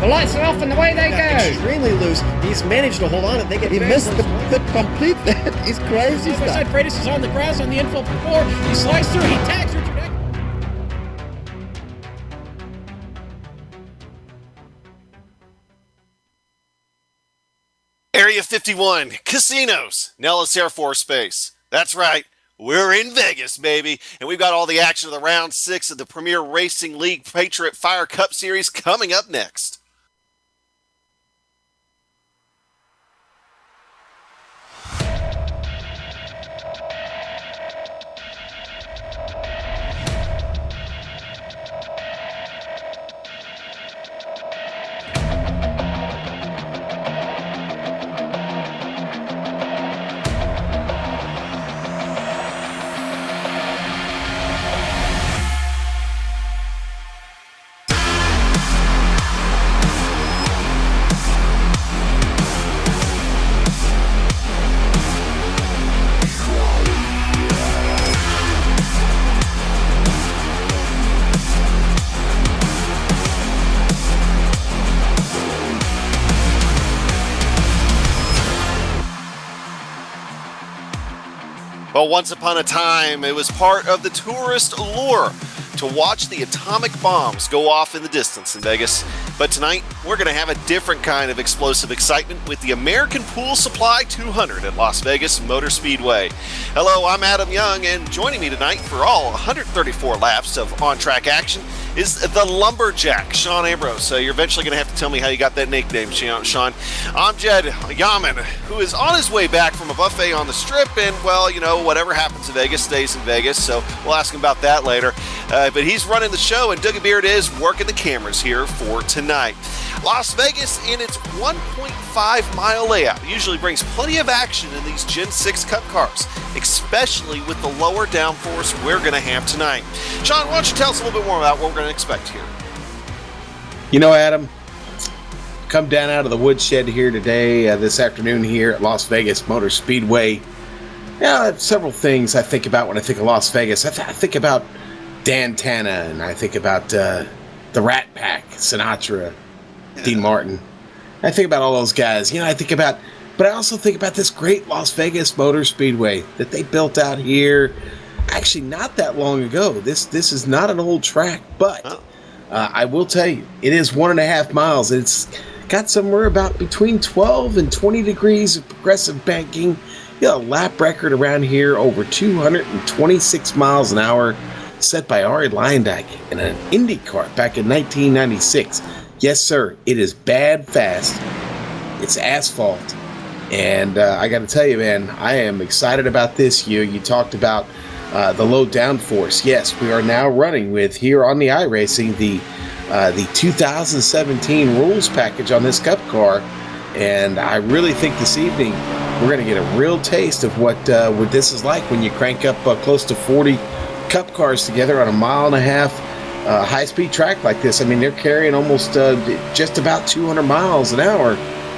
The lights are off and away they go. Extremely loose. He's managed to hold on it. He missed the complete. He's crazy stuff. Side Freitas is on the grass on the infield before. He slides through. He tags Richard Eck. Area 51, casinos, Nellis Air Force Base. That's right. We're in Vegas, baby, and we've got all the action of the round 6 of the Premier Racing League Patriot Fire Cup Series coming up next. Well, once upon a time, it was part of the tourist allure to watch the atomic bombs go off in the distance in Vegas. But tonight, we're going to have a different kind of explosive excitement with the American Pool Supply 200 at Las Vegas Motor Speedway. Hello, I'm Adam Young, and joining me tonight for all 134 laps of on-track action is the Lumberjack, Sean Ambrose. You're eventually going to have to tell me how you got that nickname, Sean. I'm Jed Yaman, who is on his way back from a buffet on the Strip, and, well, you know, whatever happens in Vegas stays in Vegas, so we'll ask him about that later. But he's running the show, and Dougie Beard is working the cameras here for tonight. Las Vegas, in its 1.5-mile layout, usually brings plenty of action in these Gen 6 Cup cars, especially with the lower downforce we're going to have tonight. Sean, why don't you tell us a little bit more about what we're going to expect here? You know, Adam, come down out of the woodshed here today, this afternoon here at Las Vegas Motor Speedway. Yeah, several things I think about when I think of Las Vegas. I think about Dan Tana, and I think about the Rat Pack, Sinatra, Dean Martin. I think about all those guys. You know, but I also think about this great Las Vegas Motor Speedway that they built out here actually not that long ago. This is not an old track, but I will tell you, it is 1.5 miles. It's got somewhere about between 12 and 20 degrees of progressive banking. You got a lap record around here over 226 miles an hour, set by Arie Luyendyk in an Indy car back in 1996. Yes, sir, it is bad fast. It's asphalt. And I got to tell you, man, I am excited about this. You talked about the low downforce. Yes, we are now running with, here on the iRacing, the 2017 rules package on this Cup car. And I really think this evening we're going to get a real taste of what this is like when you crank up close to 40 Cup cars together on a 1.5 mile high-speed track like this. I mean, they're carrying almost just about 200 miles an hour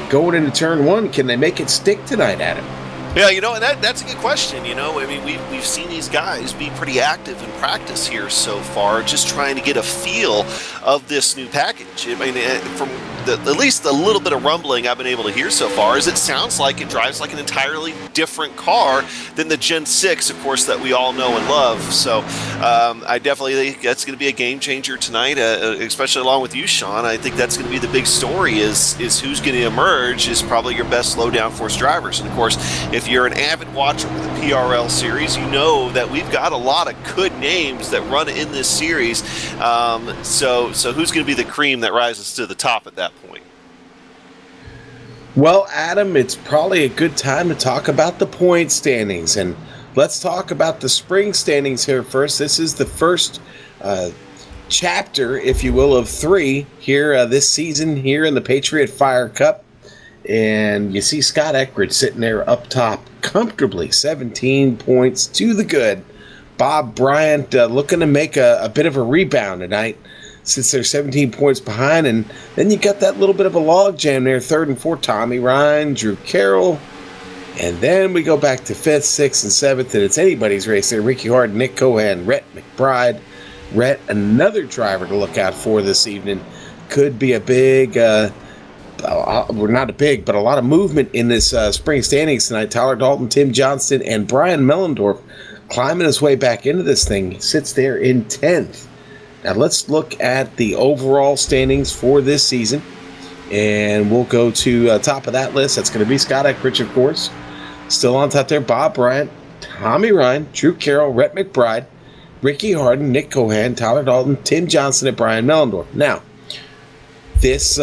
going into turn one. Can they make it stick tonight, Adam? Yeah, you know, and that's a good question. You know, I mean, we've seen these guys be pretty active in practice here so far, just trying to get a feel of this new package. I mean, from at least a little bit of rumbling I've been able to hear so far is it sounds like it drives like an entirely different car than the Gen 6, of course, that we all know and love. So I definitely think that's going to be a game changer tonight, especially along with you, Sean. I think that's going to be the big story is who's going to emerge is probably your best low downforce drivers. And, of course, if you're an avid watcher of the PRL series, you know that we've got a lot of good names that run in this series. So who's going to be the cream that rises to the top at that point? Well, Adam, it's probably a good time to talk about the point standings. And let's talk about the spring standings here first. This is the first chapter, if you will, of 3 here this season here in the Patriot Fire Cup. And you see Scott Eckridge sitting there up top comfortably, 17 points to the good. Bob Bryant looking to make a bit of a rebound tonight since they're 17 points behind. And then you got that little bit of a log jam there, 3rd and 4th. Tommy Ryan, Drew Carroll. And then we go back to 5th, 6th, and 7th, and it's anybody's race there. Ricky Hart, Nick Cohan, Rhett McBride. Rhett, another driver to look out for this evening. could be a big, not a big, but a lot of movement in this spring standings tonight. Tyler Dalton, Tim Johnston, and Brian Mellendorf climbing his way back into this thing. He sits there in 10th. Now let's look at the overall standings for this season. And we'll go to top of that list. That's going to be Scott Eckrich, of course. Still on top there, Bob Bryant, Tommy Ryan, Drew Carroll, Rhett McBride, Ricky Harden, Nick Cohan, Tyler Dalton, Tim Johnson, and Brian Mellendorf. Now, this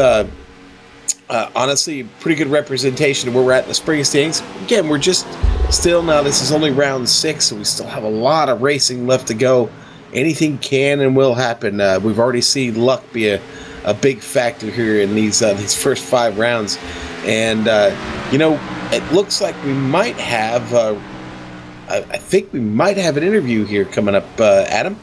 honestly, pretty good representation of where we're at in the spring standings. Again, we're just still now, this is only round 6, so we still have a lot of racing left to go. Anything can and will happen. We've already seen luck be a big factor here in these first 5 rounds. And, it looks like we might have, I think we might have an interview here coming up, Adam.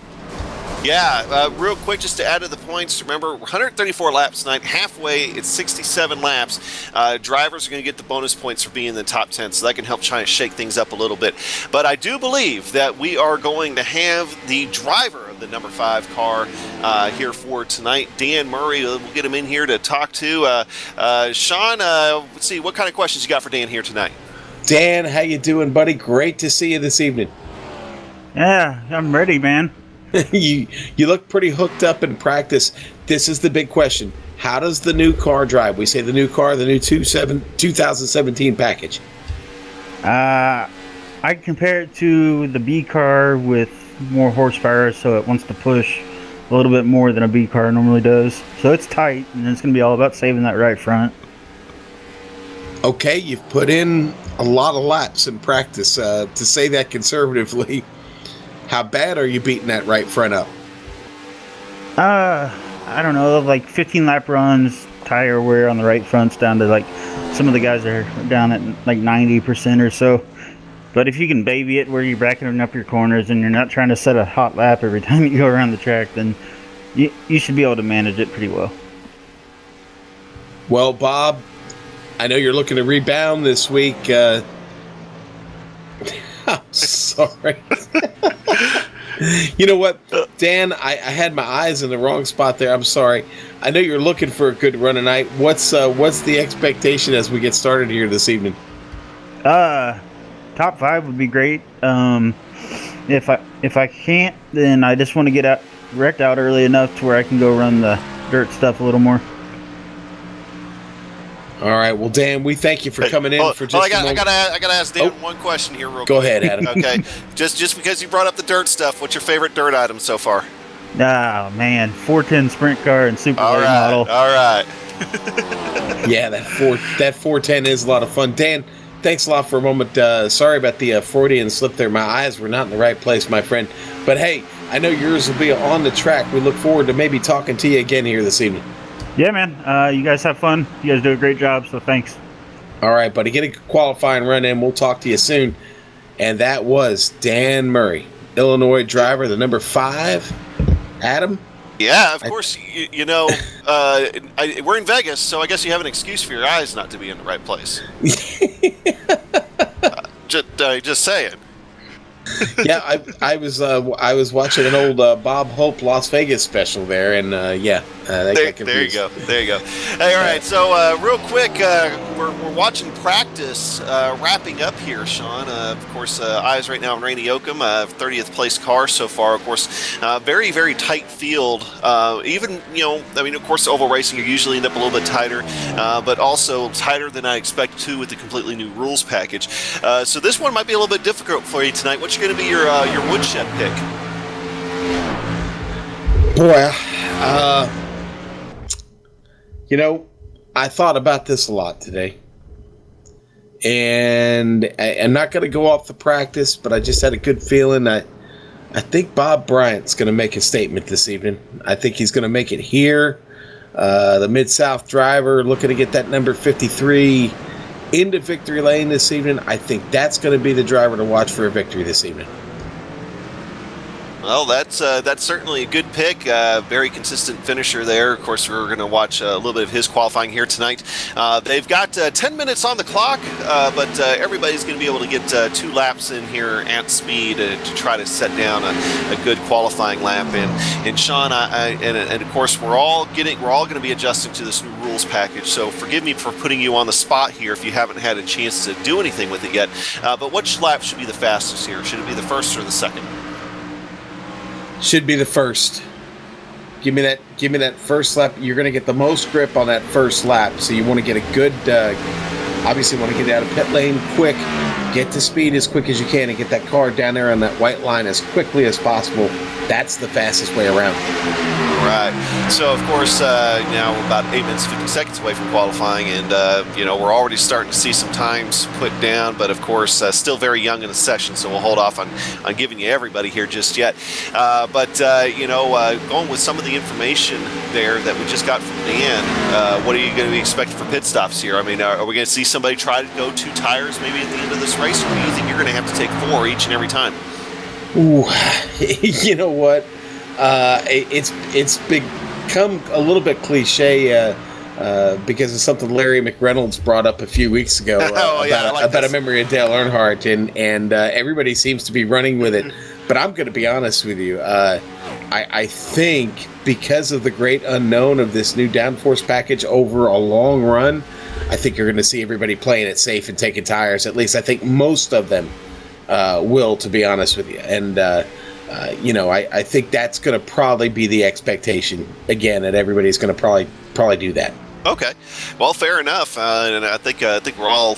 Yeah, real quick, just to add to the points, remember, 134 laps tonight, halfway, it's 67 laps. Drivers are going to get the bonus points for being in the top 10, so that can help try to shake things up a little bit. But I do believe that we are going to have the driver of the number 5 car here for tonight, Dan Murray. We'll get him in here to talk to. Sean, let's see, what kind of questions you got for Dan here tonight? Dan, how you doing, buddy? Great to see you this evening. Yeah, I'm ready, man. You look pretty hooked up in practice. This is the big question. How does the new car drive? We say the new car, the new 2017 package. I compare it to the B car with more horsepower, so it wants to push a little bit more than a B car normally does. So it's tight, and it's going to be all about saving that right front. Okay, you've put in a lot of laps in practice, to say that conservatively. How bad are you beating that right front up? I don't know, like 15 lap runs, tire wear on the right front's down to like, some of the guys are down at like 90% or so. But if you can baby it where you're bracketing up your corners and you're not trying to set a hot lap every time you go around the track, then you should be able to manage it pretty well. Well, Bob, I know you're looking to rebound this week. I'm sorry. You know what, Dan? I had my eyes in the wrong spot there. I'm sorry. I know you're looking for a good run tonight. What's the expectation as we get started here this evening? Top 5 would be great. If I can't, then I just want to get wrecked out early enough to where I can go run the dirt stuff a little more. All right. Well, Dan, we thank you for coming in for just a moment. I gotta ask Dan one question here real quick. Go ahead, Adam. Okay. just because you brought up the dirt stuff, what's your favorite dirt item so far? Oh, man. 410 sprint car and super late model. All right. Yeah, that 410 is a lot of fun. Dan, thanks a lot for a moment. Sorry about the Freudian slip there. My eyes were not in the right place, my friend. But, hey, I know yours will be on the track. We look forward to maybe talking to you again here this evening. Yeah, man. You guys have fun. You guys do a great job, so thanks. All right, buddy. Get a qualifying run in. We'll talk to you soon. And that was Dan Murray, Illinois driver, the number 5. Adam? Yeah, of course. We're in Vegas, so I guess you have an excuse for your eyes not to be in the right place. Just saying. Yeah, I was watching an old Bob Hope Las Vegas special there, and there you go. Hey, all right. So real quick, we're watching practice wrapping up here, Sean. Of course, eyes right now on Randy Oakham, 30th place car so far. Of course, very very tight field. Of course, oval racing you usually end up a little bit tighter, but also tighter than I expected to with the completely new rules package. So this one might be a little bit difficult for you tonight. What's going to be your woodshed pick? Boy, I thought about this a lot today, and I'm not going to go off the practice, but I just had a good feeling. I think Bob Bryant's going to make a statement this evening. I think he's going to make it here. The Mid-South driver looking to get that number 53 into victory lane this evening. I think that's going to be the driver to watch for a victory this evening. Well, that's certainly a good pick. Very consistent finisher there. Of course, we're going to watch a little bit of his qualifying here tonight. They've got 10 minutes on the clock, but everybody's going to be able to get 2 laps in here at speed to try to set down a good qualifying lap. And Sean, and of course, we're all going to be adjusting to this new rules package. So forgive me for putting you on the spot here if you haven't had a chance to do anything with it yet. But which lap should be the fastest here? Should it be the first or the second? Should be the first. Give me that first lap. You're going to get the most grip on that first lap. So you want to get a good, obviously want to get out of pit lane quick, get to speed as quick as you can, and get that car down there on that white line as quickly as possible. That's the fastest way around. Right. So, of course, now we're about 8 minutes, 50 seconds away from qualifying, and, we're already starting to see some times put down, but, of course, still very young in the session, so we'll hold off on giving you everybody here just yet. Going with some of the information there that we just got from Dan, what are you going to be expecting for pit stops here? I mean, are we going to see somebody try to go 2 tires maybe at the end of this race, or do you think you're going to have to take 4 each and every time? Ooh, you know what? It's become a little bit cliche because of something Larry McReynolds brought up a few weeks ago about a memory of Dale Earnhardt, and everybody seems to be running with it. But I'm going to be honest with you. I think because of the great unknown of this new downforce package over a long run, I think you're going to see everybody playing it safe and taking tires. At least I think most of them will, to be honest with you. And I think that's going to probably be the expectation again, that everybody's going to probably do that. Okay, well, fair enough, and I think we're all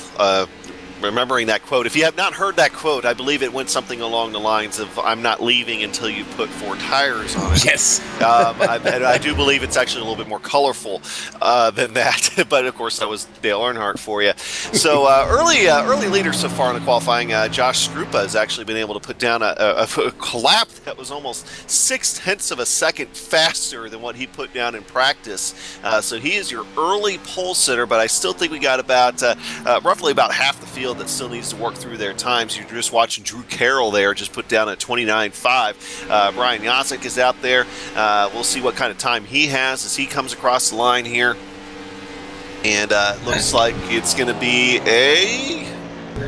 remembering that quote. If you have not heard that quote, I believe it went something along the lines of, "I'm not leaving until you put 4 tires on it." Yes. I do believe it's actually a little bit more colorful than that, but of course that was Dale Earnhardt for you. So early leader so far in the qualifying, Josh Skrupa has actually been able to put down a lap that was almost 0.6 of a second faster than what he put down in practice. So he is your early pole sitter, but I still think we got about roughly about half the field that still needs to work through their times. You're just watching Drew Carroll there just put down a 29.5. Brian Yasek is out there. We'll see what kind of time he has as he comes across the line here. And looks like it's going to be a...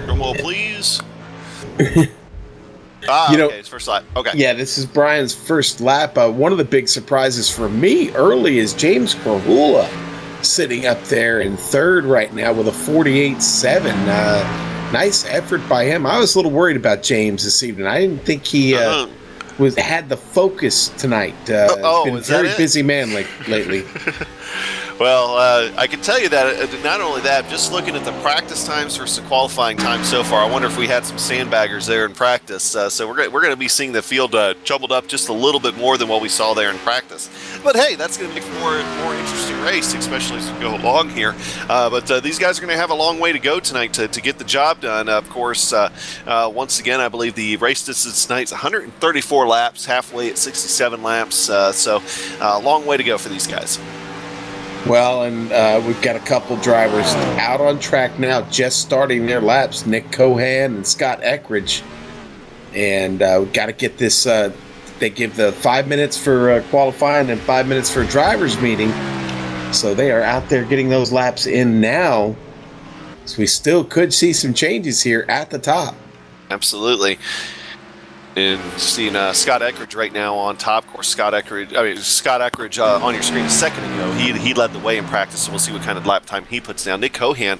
Drum roll, please. Okay, it's first lap. Okay. Yeah, this is Brian's first lap. One of the big surprises for me early is James Corhula sitting up there in third right now with a 48.7. Nice effort by him. I was a little worried about James this evening. I didn't think he had the focus tonight. He's been a very busy man lately. Well, I can tell you that not only that, just looking at the practice times versus the qualifying time so far, I wonder if we had some sandbaggers there in practice. So we're going to be seeing the field jumbled up just a little bit more than what we saw there in practice. But hey, that's going to make for a more interesting race, especially as we go along here. But these guys are going to have a long way to go tonight to get the job done. Of course, once again, I believe the race distance tonight is 134 laps, halfway at 67 laps. So a long way to go for these guys. Well, and we've got a couple drivers out on track now, just starting their laps, Nick Cohan and Scott Eckridge. And we've got to get this, they give the 5 minutes for qualifying and 5 minutes for driver's meeting. So they are out there getting those laps in now. So we still could see some changes here at the top. Absolutely. And seeing Scott Eckridge right now on top. Of course, Scott Eckridge on your screen a second ago. He led the way in practice, so we'll see what kind of lap time he puts down. Nick Cohan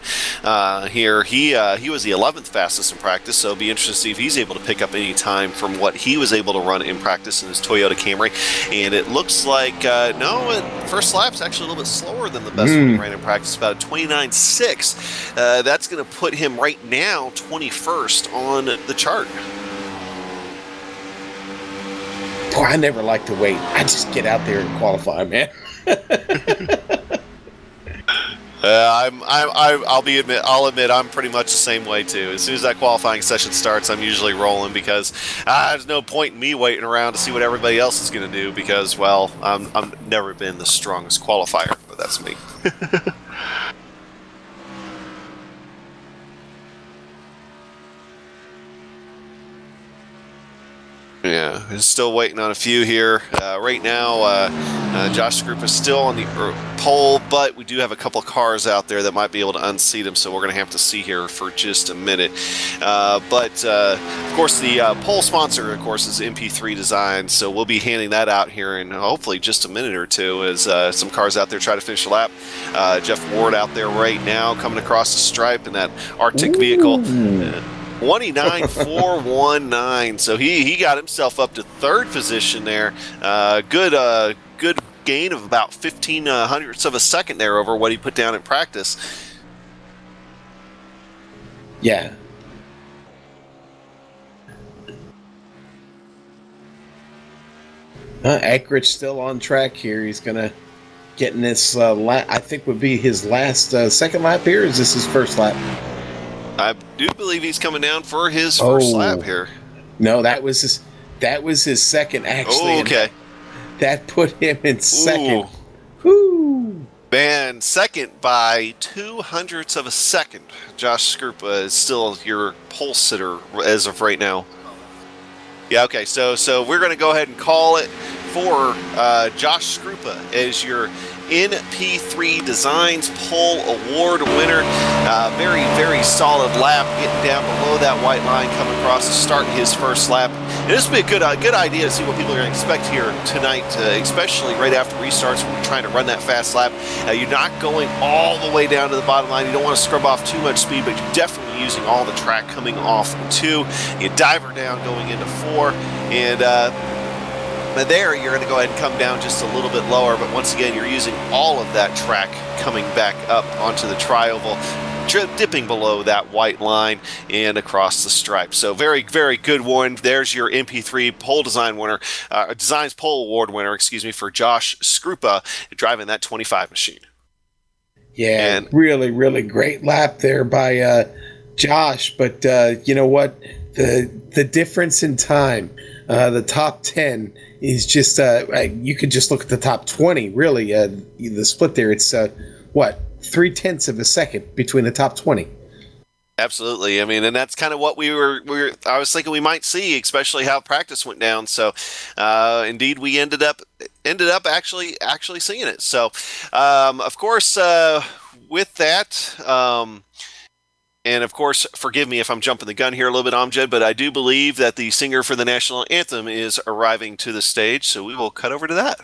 here, he was the 11th fastest in practice, so it'll be interesting to see if he's able to pick up any time from what he was able to run in practice in his Toyota Camry. And it looks like, first lap's actually a little bit slower than the best one he ran in practice, about a 29.6. That's going to put him right now 21st on the chart. Boy, I never like to wait. I just get out there and qualify, man. I'll admit I'm pretty much the same way too. As soon as that qualifying session starts, I'm usually rolling because there's no point in me waiting around to see what everybody else is going to do because, well, I've never been the strongest qualifier, but that's me. Yeah, he's still waiting on a few here. Right now, Josh Group is still on the pole, but we do have a couple of cars out there that might be able to unseat him, so we're going to have to see here for just a minute. But of course, the pole sponsor, of course, is MP3 Design, so we'll be handing that out here in hopefully just a minute or two as some cars out there try to finish the lap. Jeff Ward out there right now coming across the stripe in that Arctic vehicle. 29.419. So he got himself up to third position there. Good gain of about 15 hundredths of a second there over what he put down in practice. Yeah. Eckrich still on track here. He's going to get in this I think would be his last second lap here. Or is this his first lap? I do believe he's coming down for his first lap here. No, that was his second, actually. Oh, okay. That put him in second. Woo. Man, second by 200ths of a second. Josh Skrupa is still your pole sitter as of right now. Yeah, okay, so we're going to go ahead and call it for Josh Skrupa as your NP3 Designs Pole Award winner. Very, very solid lap, getting down below that white line, coming across to start his first lap. And this would be a good idea to see what people are going to expect here tonight, especially right after restarts when you're trying to run that fast lap. You're not going all the way down to the bottom line. You don't want to scrub off too much speed, but you're definitely using all the track coming off 2. You diver down going into 4, and there you're going to go ahead and come down just a little bit lower, but once again you're using all of that track coming back up onto the tri-oval, dipping below that white line and across the stripe. So very, very good one. There's your MP3 pole design winner, Designs Pole Award winner, for Josh Skrupa driving that 25 machine. Yeah, and really, really great lap there by Josh. But you know what? The difference in time, the top 10 is just you could just look at the top 20. Really, the split there. It's 0.3 of a second between the top 20. Absolutely. I mean, and that's kind of what I was thinking we might see, especially how practice went down. So, indeed, we ended up actually seeing it. So, of course, with that, and of course, forgive me if I'm jumping the gun here a little bit, Amjad, but I do believe that the singer for the national anthem is arriving to the stage. So we will cut over to that.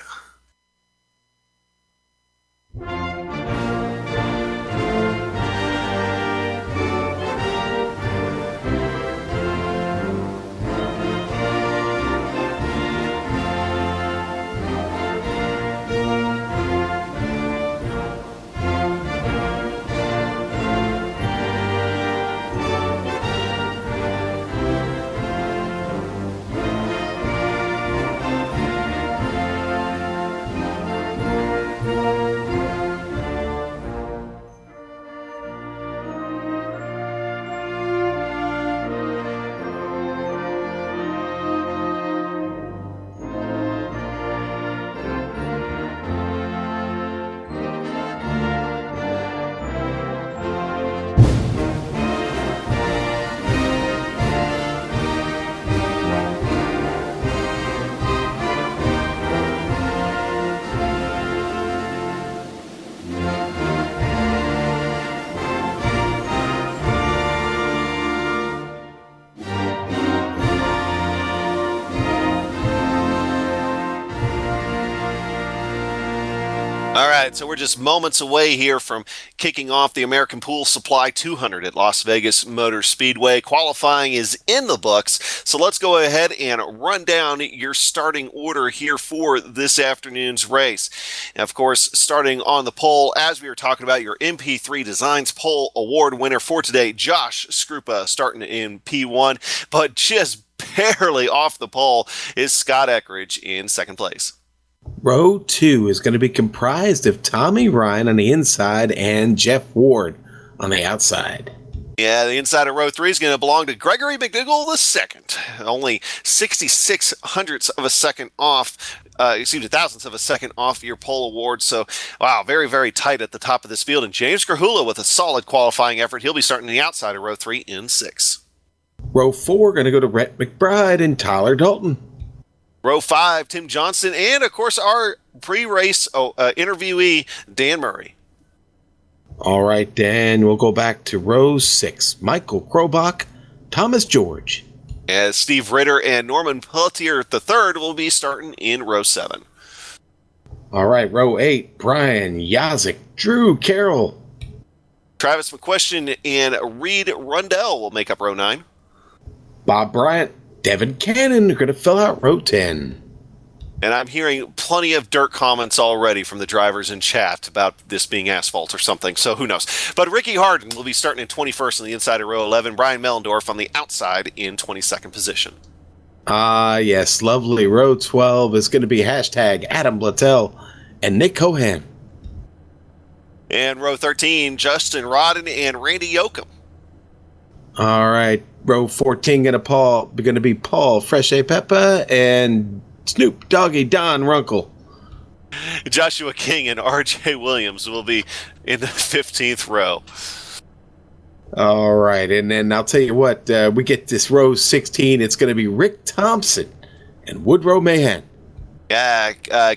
All right, so we're just moments away here from kicking off the American Pool Supply 200 at Las Vegas Motor Speedway. Qualifying is in the books, so let's go ahead and run down your starting order here for this afternoon's race. And of course, starting on the pole, as we were talking about, your MP3 Designs Pole Award winner for today, Josh Skrupa, starting in P1, but just barely off the pole is Scott Eckrich in second place. Row 2 is going to be comprised of Tommy Ryan on the inside and Jeff Ward on the outside. Yeah, the inside of row 3 is going to belong to Gregory McDougall II. Only 66 hundredths of a second off, thousandths of a second off your pole award. So, wow, very, very tight at the top of this field. And James Grahula with a solid qualifying effort. He'll be starting the outside of row 3 in 6. Row 4 going to go to Rhett McBride and Tyler Dalton. Row 5, Tim Johnson, and of course our pre-race interviewee, Dan Murray. All right, Dan, we'll go back to row 6. Michael Krobach, Thomas George. As Steve Ritter and Norman Pelletier III will be starting in row 7. All right, row 8, Brian Yazik, Drew Carroll. Travis McQuestion and Reed Rundell will make up row 9. Bob Bryant, Devin Cannon are going to fill out row 10. And I'm hearing plenty of dirt comments already from the drivers in chat about this being asphalt or something, so who knows. But Ricky Harden will be starting in 21st on the inside of row 11. Brian Mellendorf on the outside in 22nd position. Ah, yes, lovely. Row 12 is going to be hashtag Adam Blattell and Nick Cohan. And row 13, Justin Rodden and Randy Yoakum. All right, row 14 going to be Paul Freshe Peppa and Snoop Doggy Don Runkle. Joshua King and RJ Williams will be in the 15th row. All right, and then I'll tell you what, we get this row 16. It's going to be Rick Thompson and Woodrow Mahan. Yeah,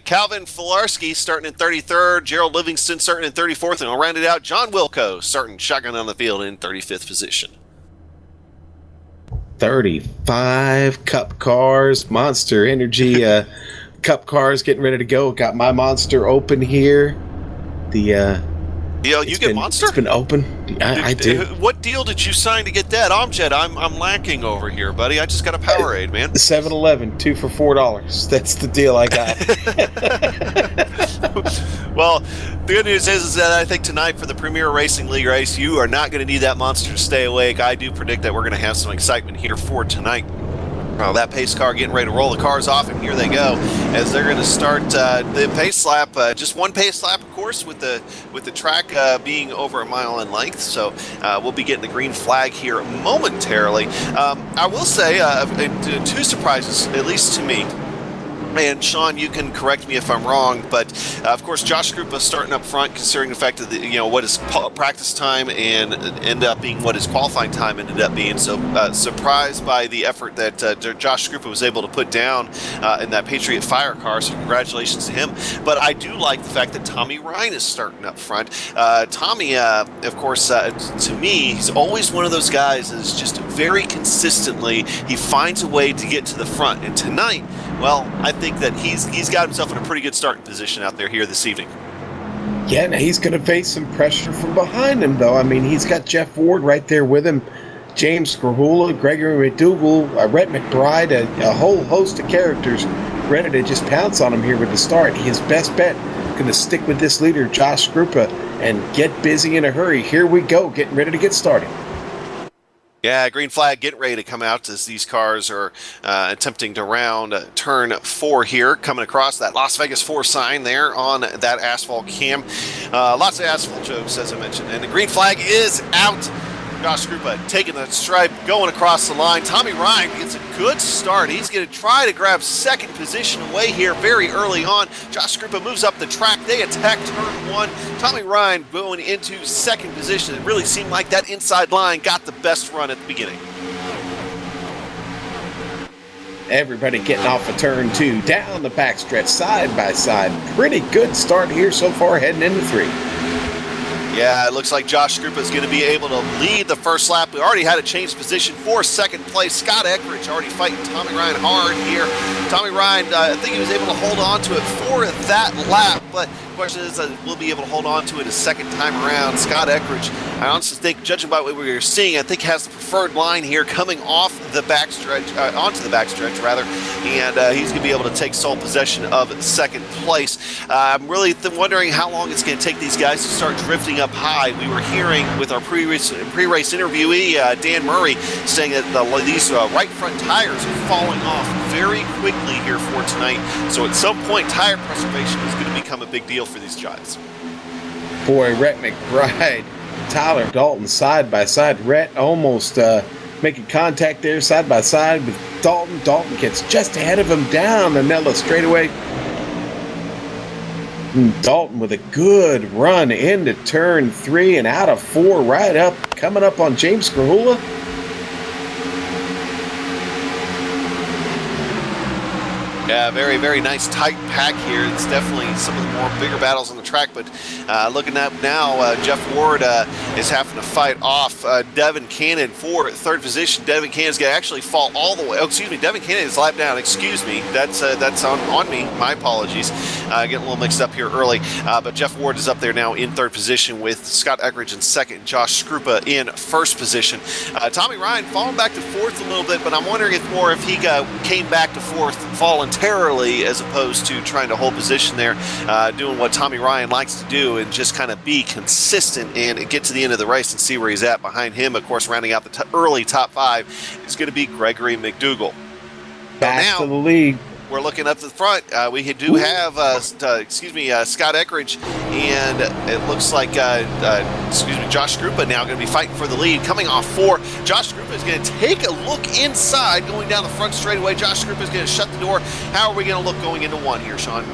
Calvin Filarski starting in 33rd, Gerald Livingston starting in 34th, and I'll round it out, John Wilco starting shotgun on the field in 35th position. 35 Cup cars, Monster Energy Cup cars getting ready to go. Got my Monster open here. You get Monster? It's been open. I do. What deal did you sign to get that? Amjad, I'm lacking over here, buddy. I just got a Powerade, man. 7-Eleven, 2 for $4. That's the deal I got. Well, the good news is that I think tonight for the Premier Racing League race, you are not going to need that Monster to stay awake. I do predict that we're going to have some excitement here for tonight. That pace car getting ready to roll the cars off, and here they go as they're going to start the pace lap. Just one pace lap, of course, with the track being over a mile in length. So we'll be getting the green flag here momentarily. I will say two surprises, at least to me. And Sean, you can correct me if I'm wrong, but of course Josh Krupa starting up front, considering the fact that what his practice time and ended up being what his qualifying time ended up being. So surprised by the effort that Josh Krupa was able to put down in that Patriot Fire car. So congratulations to him. But I do like the fact that Tommy Ryan is starting up front. Tommy, of course, to me, he's always one of those guys that's just very consistently he finds a way to get to the front. And tonight, well, I think that he's got himself in a pretty good starting position out there here this evening. Yeah, now he's going to face some pressure from behind him, though. I mean, he's got Jeff Ward right there with him, James Skrahula, Gregory McDougal, Rhett McBride, a whole host of characters ready to just pounce on him here with the start. His best bet, going to stick with this leader, Josh Krupa, and get busy in a hurry. Here we go, getting ready to get started. Yeah, green flag getting ready to come out as these cars are attempting to round turn 4 here, coming across that Las Vegas 4 sign there on that asphalt cam. Lots of asphalt jokes, as I mentioned. And the green flag is out. Josh Krupa taking the stripe, going across the line. Tommy Ryan gets a good start. He's going to try to grab second position away here very early on. Josh Krupa moves up the track. They attack turn 1. Tommy Ryan going into second position. It really seemed like that inside line got the best run at the beginning. Everybody getting off of turn 2, down the backstretch, side by side. Pretty good start here so far, heading into 3. Yeah, it looks like Josh Krupa is going to be able to lead the first lap. We already had a change position for second place. Scott Eckridge already fighting Tommy Ryan hard here. Tommy Ryan, I think he was able to hold on to it for that lap, but the question is, will be able to hold on to it a second time around. Scott Eckridge, I honestly think, judging by what we were seeing, I think has the preferred line here coming off the backstretch, onto the backstretch rather, and he's going to be able to take sole possession of second place. I'm really wondering how long it's going to take these guys to start drifting up high. We were hearing with our pre-race interviewee, Dan Murray, saying that these right front tires are falling off very quickly here for tonight. So at some point, tire preservation is going to become a big deal for these guys. Boy, Rhett McBride, Tyler Dalton side by side. Rhett almost making contact there side by side with Dalton. Dalton gets just ahead of him down the Nella straightaway. Dalton with a good run into turn 3 and out of 4 right up, coming up on James Skrahula. Yeah, very, very nice tight pack here. It's definitely some of the more bigger battles on the track, but looking up now, Jeff Ward is having to fight off Devin Cannon for third position. Devin Cannon's going to actually fall all the way. Oh, excuse me, Devin Cannon is lapped down. Excuse me, that's on me. My apologies. Getting a little mixed up here early, but Jeff Ward is up there now in third position with Scott Eckridge in second, Josh Skrupa in first position. Tommy Ryan falling back to fourth a little bit, but I'm wondering if he came back to fourth voluntarily as opposed to trying to hold position there, doing what Tommy Ryan likes to do and just kind of be consistent and get to the end of the race and see where he's at. Behind him, of course, rounding out the early top five is going to be Gregory McDougall. Back to the lead. We're looking up to the front. We do have, Scott Eckridge, and it looks like, Josh Skrupa now going to be fighting for the lead, coming off four. Josh Skrupa is going to take a look inside, going down the front straightaway. Josh Skrupa is going to shut the door. How are we going to look going into one here, Sean?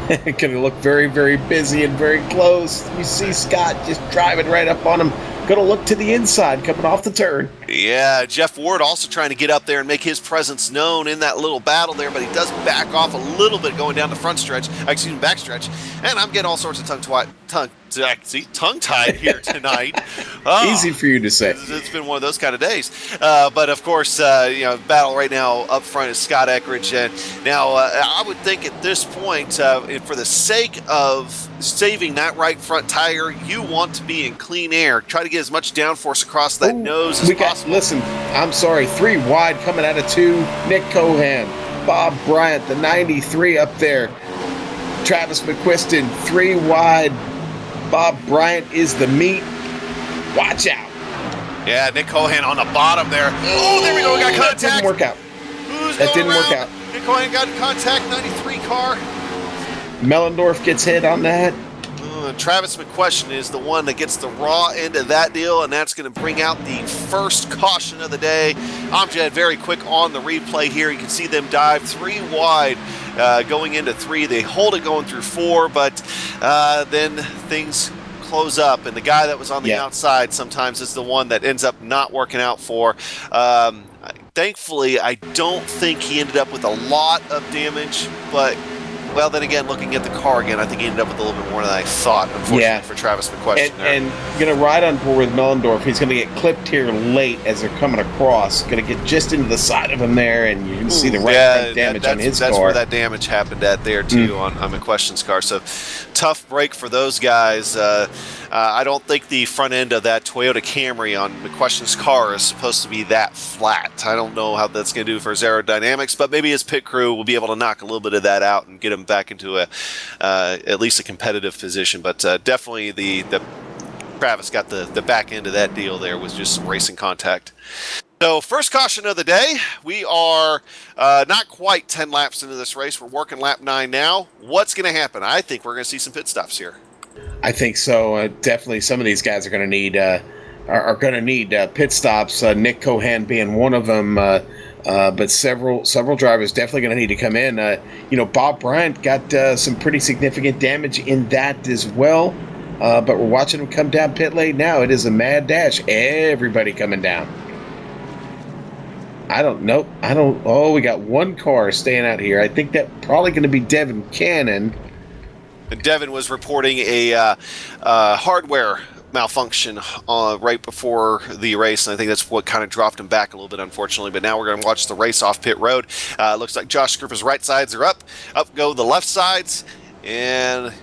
Going to look very, very busy and very close. You see Scott just driving right up on him. Going to look to the inside, coming off the turn. Yeah, Jeff Ward also trying to get up there and make his presence known in that little battle there, but he does back off a little bit going down the back stretch. And I'm getting all sorts of tongue-tied here tonight. Easy for you to say. It's been one of those kind of days. But of course, battle right now up front is Scott Eckridge. And now I would think at this point, for the sake of saving that right front tire, you want to be in clean air. Try to get as much downforce across that nose as possible. Listen, I'm sorry, 3 wide coming out of 2. Nick Cohan, Bob Bryant, the 93 up there. Travis McQuiston, 3 wide. Bob Bryant is the meat. Watch out. Yeah, Nick Cohan on the bottom there. Oh, there we go. We got contact. That didn't work out. That didn't work out. Nick Cohan got contact, 93 car. Mellendorf gets hit on that. Travis McQuestion is the one that gets the raw end of that deal, and that's going to bring out the first caution of the day. Amjad very quick on the replay here. You can see them dive 3 wide going into 3. They hold it going through 4, but then things close up, and the guy that was on the outside sometimes is the one that ends up not working out for. Thankfully, I don't think he ended up with a lot of damage, but well, then again, looking at the car again, I think he ended up with a little bit more than I thought, unfortunately, for Travis McQuestion. And going to ride on board with Mellendorf. He's going to get clipped here late as they're coming across. Going to get just into the side of him there, and you can see the right front damage on his car. That's where that damage happened at there, too, on McQuestion's car. So, tough break for those guys. I don't think the front end of that Toyota Camry on McQuestion's car is supposed to be that flat. I don't know how that's going to do for his aerodynamics, but maybe his pit crew will be able to knock a little bit of that out and get him back into at least a competitive position. But definitely the Travis got the back end of that deal there was just some racing contact. So first caution of the day, we are not quite 10 laps into this race. We're working lap 9 now. What's going to happen? I think we're going to see some pit stops here. I think so. Definitely, some of these guys are going to need pit stops. Nick Cohan being one of them, but several drivers definitely going to need to come in. Bob Bryant got some pretty significant damage in that as well. But we're watching him come down pit lane now. It is a mad dash. Everybody coming down. Oh, we got one car staying out here. I think that probably going to be Devin Cannon. Devin was reporting a hardware malfunction right before the race, and I think that's what kind of dropped him back a little bit, unfortunately. But now we're going to watch the race off pit road. Looks like Josh Skrupa's right sides are up go the left sides, and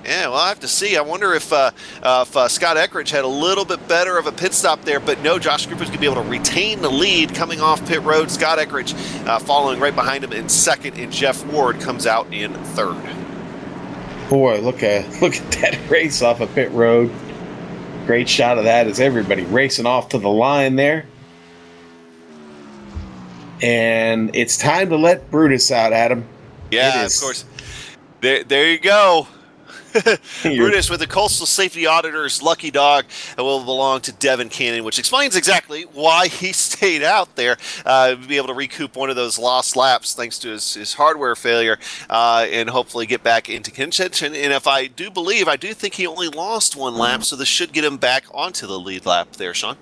well, I have to see. I wonder if Scott Eckridge had a little bit better of a pit stop there, but no, Josh Skrupa's going to be able to retain the lead coming off pit road. Scott Eckridge following right behind him in second, and Jeff Ward comes out in third. Boy, look at that race off of pit road. Great shot of that as everybody racing off to the line there. And it's time to let Brutus out, Adam. Yeah, of course. There you go. Brutus with the Coastal Safety Auditor's lucky dog will belong to Devin Cannon, which explains exactly why he stayed out there to be able to recoup one of those lost laps thanks to his hardware failure and hopefully get back into contention. And I do think he only lost 1 lap, so this should get him back onto the lead lap there, Sean.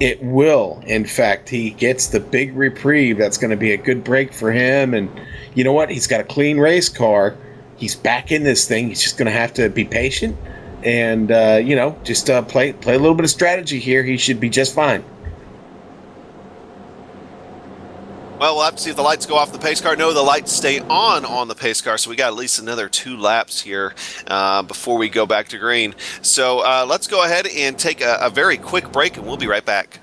It will. In fact, he gets the big reprieve. That's going to be a good break for him. And you know what? He's got a clean race car. He's back in this thing. He's just going to have to be patient and, just play a little bit of strategy here. He should be just fine. Well, we'll have to see if the lights go off the pace car. No, the lights stay on the pace car, so we got at least another 2 laps here before we go back to green. So let's go ahead and take a very quick break, and we'll be right back.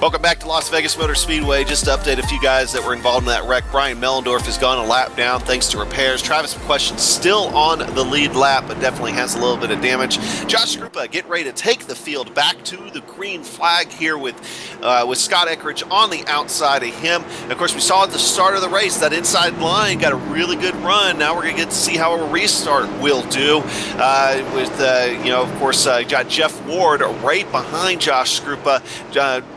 Welcome back to Las Vegas Motor Speedway. Just to update a few guys that were involved in that wreck. Brian Mellendorf has gone a lap down thanks to repairs. Travis McQuestion still on the lead lap, but definitely has a little bit of damage. Josh Krupa getting ready to take the field back to the green flag here with Scott Eckridge on the outside of him. And of course, we saw at the start of the race that inside line got a really good run. Now we're going to get to see how a restart will do. Of course, got Jeff Ward right behind Josh Krupa.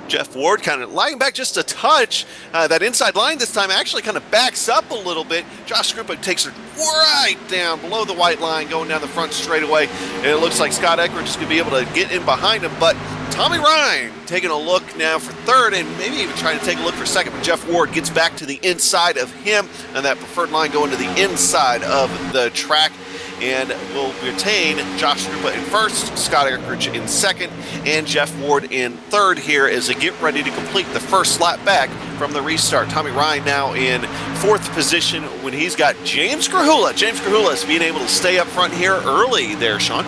Jeff Ward kind of lagging back just a touch. That inside line this time actually kind of backs up a little bit. Josh Krupa takes her right down below the white line, going down the front straightaway. And it looks like Scott Eckridge is going to be able to get in behind him. But Tommy Ryan taking a look now for third and maybe even trying to take a look for second. But Jeff Ward gets back to the inside of him, and that preferred line going to the inside of the track. And will retain Josh Krupa in first, Scott Eckridge in second, and Jeff Ward in third here as they get ready to complete the first lap back from the restart. Tommy Ryan now in fourth position when he's got James Grahula. James Grahula is being able to stay up front here early there, Sean.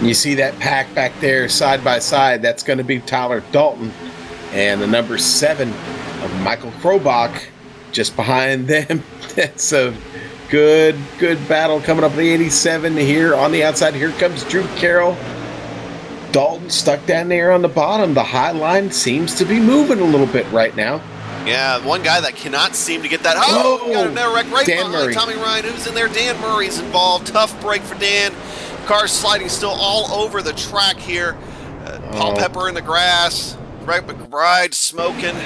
You see that pack back there side by side. That's going to be Tyler Dalton and the number 7 of Michael Krobach just behind them. That's a good battle coming up the 87 here on the outside. Here comes Drew Carroll. Dalton stuck down there on the bottom. The high line seems to be moving a little bit right now. Yeah, one guy that cannot seem to get that. Oh, got another wreck right Dan behind Murray. Tommy Ryan. Who's in there? Dan Murray's involved. Tough break for Dan. Cars sliding still all over the track here. Paul Pepper in the grass. Greg McBride smoking.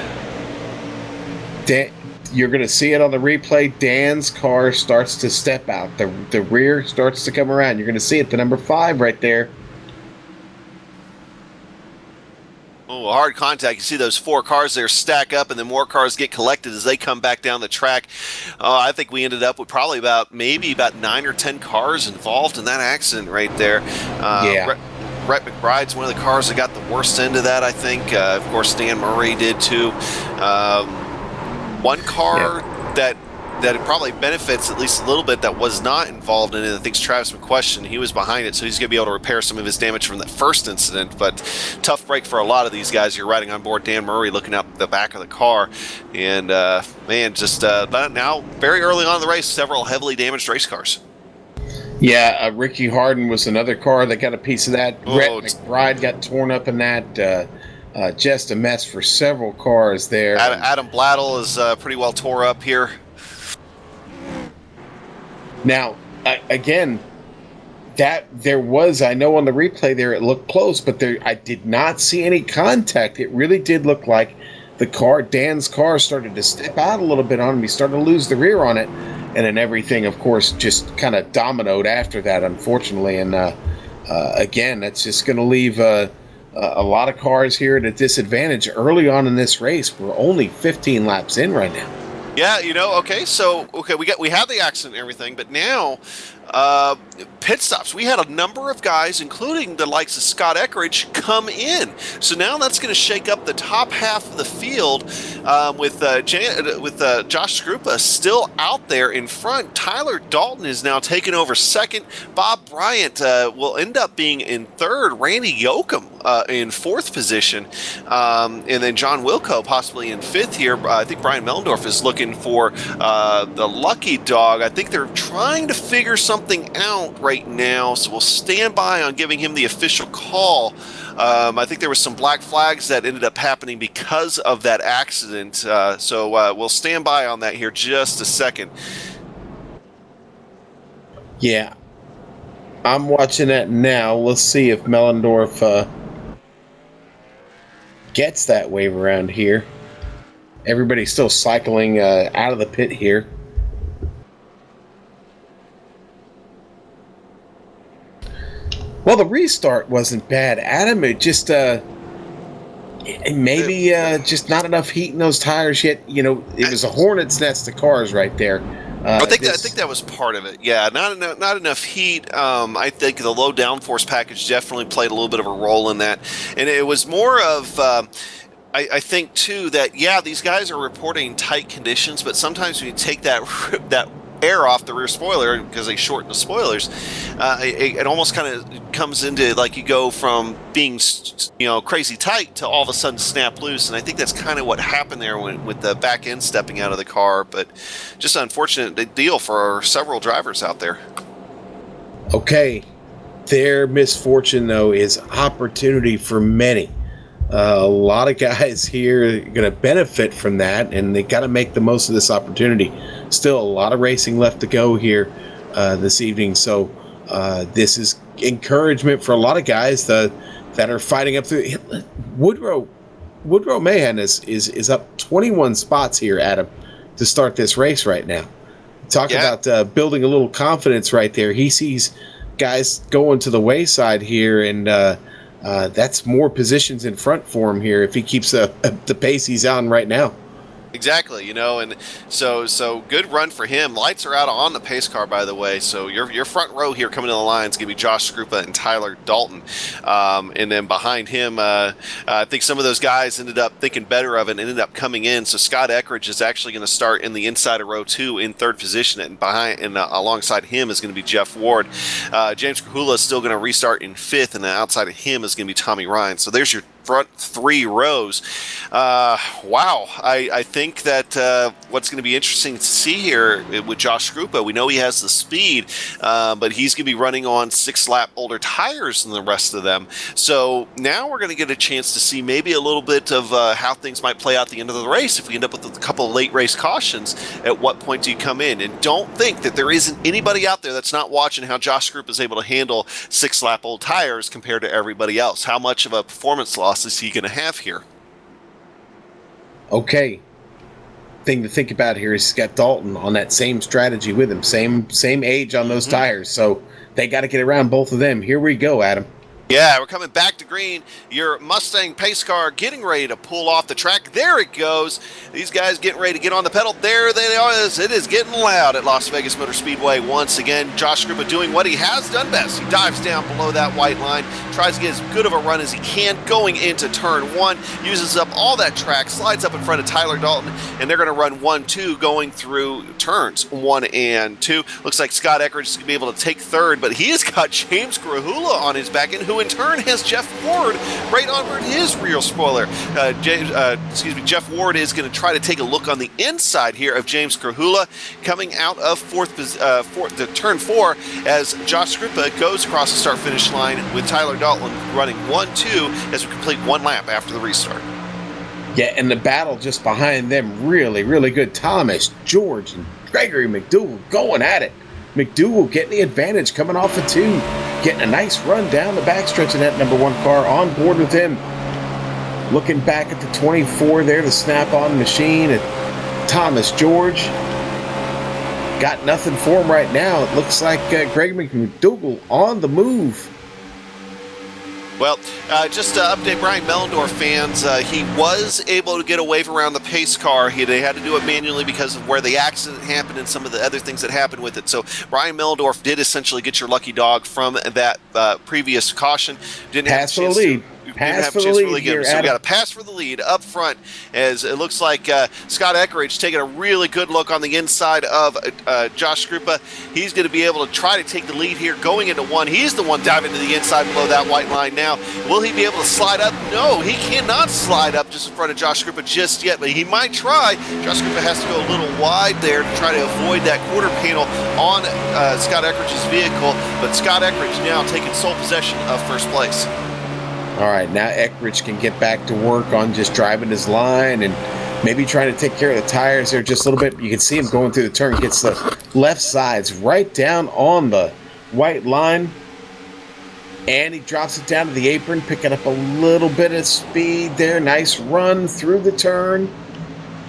You're going to see it on the replay. Dan's car starts to step out. The rear starts to come around. You're going to see it, the number 5 right there. Oh, hard contact. You see those 4 cars there stack up, and then more cars get collected as they come back down the track. I think we ended up with probably about 9 or 10 cars involved in that accident right there. Yeah. Brett McBride's one of the cars that got the worst end of that, I think. Of course, Dan Murray did too. One car that it probably benefits at least a little bit that was not involved in it. I think Travis McQuestion, he was behind it, so he's going to be able to repair some of his damage from that first incident. But tough break for a lot of these guys. You're riding on board Dan Murray looking out the back of the car. And, but now, very early on in the race, several heavily damaged race cars. Yeah, Ricky Harden was another car that got a piece of that. Brett McBride got torn up in that. Just a mess for several cars there. Adam Blattle is pretty well tore up here. Now, again, that there was, I know on the replay there it looked close, but I did not see any contact. It really did look like Dan's car started to step out a little bit on him. He started to lose the rear on it, and then everything, of course, just kind of dominoed after that, unfortunately. And again, that's just going to leave a lot of cars here at a disadvantage early on in this race. We're only 15 laps in right now. Yeah, we had the accident and everything, but now pit stops. We had a number of guys, including the likes of Scott Eckridge, come in. So now that's going to shake up the top half of the field with Josh Skrupa still out there in front. Tyler Dalton is now taking over second. Bob Bryant will end up being in third. Randy Yoakum in fourth position. And then John Wilco possibly in fifth here. I think Brian Mellendorf is looking for the lucky dog. I think they're trying to figure something out right now, so we'll stand by on giving him the official call. I think there was some black flags that ended up happening because of that accident, so we'll stand by on that here just a second. Yeah, I'm watching that now. Let's see if Mellendorf gets that wave around here. Everybody's still cycling out of the pit here. Well, the restart wasn't bad, Adam. It just maybe just not enough heat in those tires yet. You know, it was a hornet's nest of cars right there. I think that was part of it. Yeah, not enough heat. I think the low downforce package definitely played a little bit of a role in that, and it was more of. I think too that these guys are reporting tight conditions, but sometimes when you take that air off the rear spoiler because they shorten the spoilers, it almost kind of comes into like you go from being crazy tight to all of a sudden snap loose, and I think that's kind of what happened there with the back end stepping out of the car. But just an unfortunate deal for several drivers out there. Okay, their misfortune though is opportunity for many. A lot of guys here are going to benefit from that, and they got to make the most of this opportunity. Still a lot of racing left to go here this evening, so this is encouragement for a lot of guys that are fighting up through. Woodrow Mahan is up 21 spots here, Adam, to start this race right now. Talk about building a little confidence right there. He sees guys going to the wayside here, and that's more positions in front for him here if he keeps the pace he's on right now. Exactly, and so good run for him. Lights are out on the pace car, by the way. So your front row here coming to the line is going to be Josh Skrupa and Tyler Dalton, and then behind him, I think some of those guys ended up thinking better of it and ended up coming in. So Scott Eckridge is actually going to start in the inside of row 2 in third position, and alongside him is going to be Jeff Ward. James Kahula is still going to restart in fifth, and then outside of him is going to be Tommy Ryan. So there's your front 3 rows. Wow. I think that what's going to be interesting to see here with Josh Skrupa, we know he has the speed, but he's going to be running on 6-lap older tires than the rest of them. So now we're going to get a chance to see maybe a little bit of how things might play out at the end of the race. If we end up with a couple of late race cautions, at what point do you come in? And don't think that there isn't anybody out there that's not watching how Josh Skrupa is able to handle 6-lap old tires compared to everybody else. How much of a performance loss is he going to have here? Okay. Thing to think about here is he's got Dalton on that same strategy with him, same age on those tires, so they got to get around both of them. Here we go, Adam. Yeah, we're coming back to green. Your Mustang pace car getting ready to pull off the track. There it goes. These guys getting ready to get on the pedal. There they are. It is getting loud at Las Vegas Motor Speedway once again. Josh Grupa doing what he has done best. He dives down below that white line, tries to get as good of a run as he can going into turn 1, uses up all that track, slides up in front of Tyler Dalton, and they're going to run 1-2 going through turns 1 and 2. Looks like Scott Eckridge is going to be able to take third, but he has got James Grahula on his back end, who in turn has Jeff Ward right on his rear spoiler. Jeff Ward is going to try to take a look on the inside here of James Grahula coming out of turn 4 as Josh Scrippa goes across the start-finish line with Tyler Dalton running 1-2 as we complete 1 lap after the restart. Yeah, and the battle just behind them, really, really good. Thomas, George, and Gregory McDougal going at it. McDougal getting the advantage coming off of 2. Getting a nice run down the backstretch of that number 1 car on board with him. Looking back at the 24 there, the snap-on machine at Thomas George. Got nothing for him right now. It looks like Gregory McDougal on the move. Well, just to update Brian Mellendorf fans, he was able to get a wave around the pace car. They had to do it manually because of where the accident happened and some of the other things that happened with it. So Brian Mellendorf did essentially get your lucky dog from that previous caution. Didn't have a chance to lead. Pass for the lead here, so we got a pass for the lead up front as it looks like Scott Eckridge taking a really good look on the inside of Josh Scrippa. He's going to be able to try to take the lead here going into 1. He's the one diving to the inside below that white line now. Will he be able to slide up? No, he cannot slide up just in front of Josh Scrippa just yet, but he might try. Josh Scrippa has to go a little wide there to try to avoid that quarter panel on Scott Eckridge's vehicle, but Scott Eckridge now taking sole possession of first place. All right, now Eckridge can get back to work on just driving his line and maybe trying to take care of the tires there just a little bit. You can see him going through the turn, gets the left sides right down on the white line, and he drops it down to the apron, picking up a little bit of speed there. Nice run through the turn,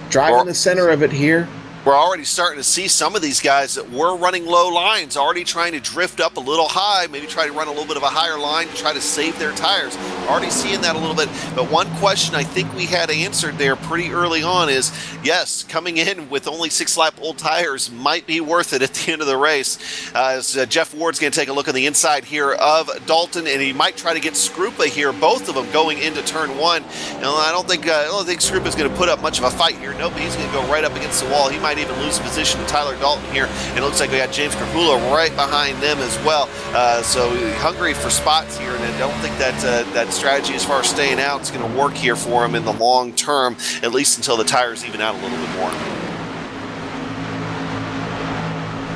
driving the center of it here. We're already starting to see some of these guys that were running low lines already trying to drift up a little high, maybe try to run a little bit of a higher line to try to save their tires. Already seeing that a little bit. But one question I think we had answered there pretty early on is, yes, coming in with only 6-lap old tires might be worth it at the end of the race. As Jeff Ward's going to take a look on the inside here of Dalton, and he might try to get Scrupa here, both of them going into turn 1. I don't think Scrupa's going to put up much of a fight here. Nope, he's going to go right up against the wall. He might even lose position to Tyler Dalton here, and it looks like we got James Grahula right behind them as well. So hungry for spots here, and I don't think that strategy as far as staying out is going to work here for him in the long term, at least until the tires even out a little bit more.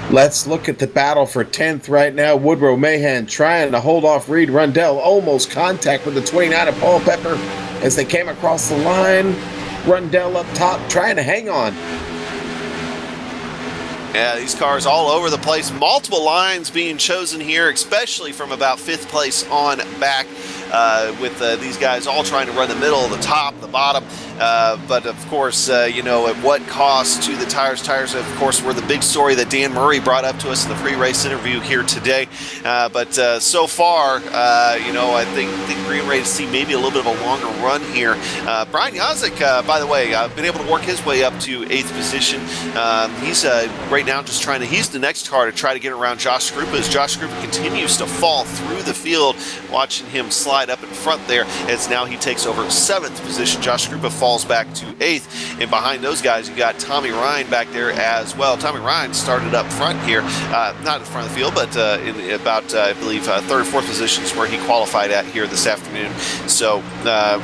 Let's look at the battle for 10th right now. Woodrow Mahan trying to hold off Reed Rundell. Almost contact with the 29 of Paul Pepper as they came across the line. Rundell up top trying to hang on. Yeah, these cars all over the place. Multiple lines being chosen here, especially from about 5th place on back, with these guys all trying to run the middle, the top, the bottom. But of course, at what cost to the tires? Tires, of course, were the big story that Dan Murray brought up to us in the pre-race interview here today. But so far, I think we're ready to see maybe a little bit of a longer run here. Brian Yazik, by the way, been able to work his way up to 8th position. He's right now just he's the next car to try to get around Josh Scrupa as Josh Scrupa continues to fall through the field. Watching him slide up in front there as now he takes over 7th position. Josh Scrupa falls back to 8th, and behind those guys you got Tommy Ryan back there as well. Tommy Ryan started up front here, not in front of the field, but in about I believe 3rd or 4th positions where he qualified at here this afternoon. So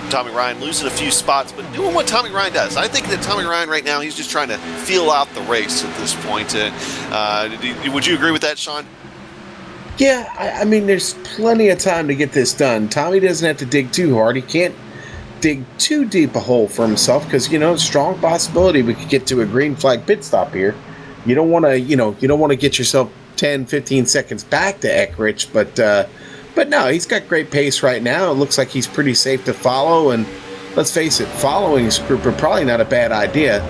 Tommy Ryan losing a few spots, but doing what Tommy Ryan does. I think that Tommy Ryan right now, he's just trying to feel out the race at this point. Would you agree with that, Sean? Yeah, I mean, there's plenty of time to get this done. Tommy doesn't have to dig too hard. He can't dig too deep a hole for himself because, strong possibility we could get to a green flag pit stop here. You don't want to, get yourself 10, 15 seconds back to Eckridge, but no, he's got great pace right now. It looks like he's pretty safe to follow, and let's face it, following Scrupa probably not a bad idea.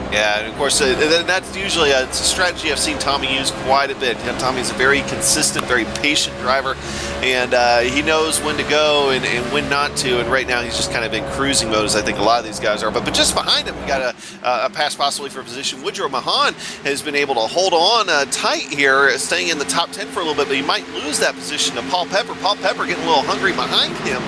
Yeah, and of course, that's usually it's a strategy I've seen Tommy use quite a bit. Tommy's a very consistent, very patient driver, and he knows when to go and when not to. And right now, he's just kind of in cruising mode, as I think a lot of these guys are. But just behind him, we got a pass possibly for position. Woodrow Mahan has been able to hold on tight here, staying in the top 10 for a little bit, but he might lose that position to Paul Pepper. Paul Pepper getting a little hungry behind him.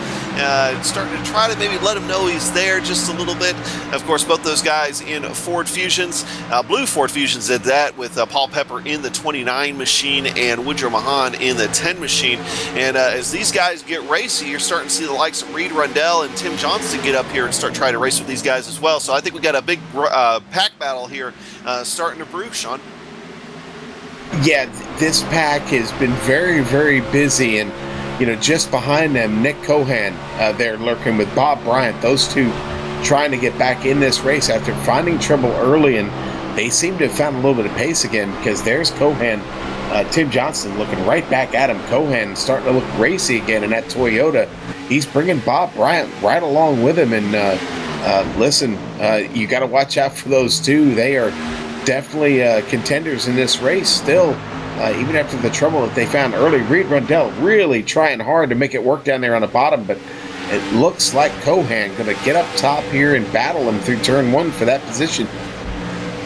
Starting to try to maybe let him know he's there just a little bit. Of course, both those guys in Ford Fusions. Blue Ford Fusions did that with Paul Pepper in the 29 machine and Woodrow Mahan in the 10 machine. And as these guys get racy, you're starting to see the likes of Reed Rundell and Tim Johnston get up here and start trying to race with these guys as well. So I think we got a big pack battle here starting to brew, Sean. Yeah, this pack has been very, very busy, and just behind them, Nick Cohan there lurking with Bob Bryant. Those two trying to get back in this race after finding trouble early, and they seem to have found a little bit of pace again, because there's Cohan, Tim Johnston looking right back at him. Cohan starting to look racy again in that Toyota. He's bringing Bob Bryant right along with him, and listen, you got to watch out for those two. They are definitely contenders in this race still. Even after the trouble that they found early, Reed Rundell really trying hard to make it work down there on the bottom, but it looks like Cohan going to get up top here and battle him through turn 1 for that position.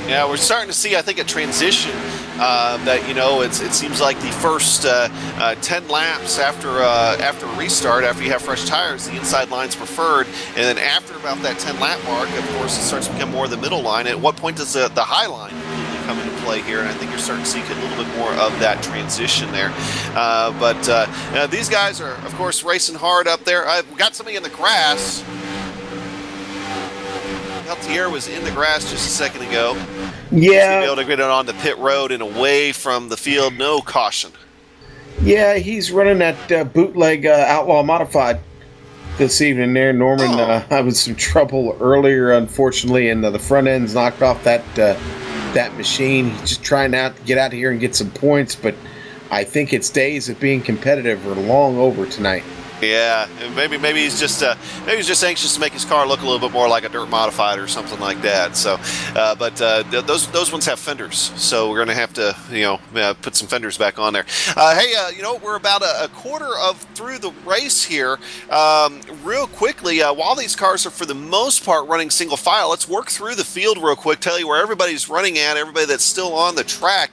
Yeah, we're starting to see, I think, a transition that, it seems like the first 10 laps after a restart, after you have fresh tires, the inside line's preferred, and then after about that 10 lap mark, of course, it starts to become more the middle line. At what point does the high line come into play here? And I think you're starting to see a little bit more of that transition there. But these guys are, of course, racing hard up there. I've got somebody in the grass. Peltier was in the grass just a second ago. Yeah. Be able to get it on the pit road and away from the field. No caution. Yeah, he's running that bootleg Outlaw Modified this evening there. Norman had some trouble earlier, unfortunately, and the front end's knocked off that machine. He's just trying to get out of here and get some points, but I think its days of being competitive are long over tonight. Yeah, and maybe he's just anxious to make his car look a little bit more like a dirt modified or something like that. So, those ones have fenders, so we're gonna have to put some fenders back on there. Hey, we're about a quarter through the race here. Real quickly, while these cars are for the most part running single file, let's work through the field real quick. Tell you where everybody's running at, everybody that's still on the track.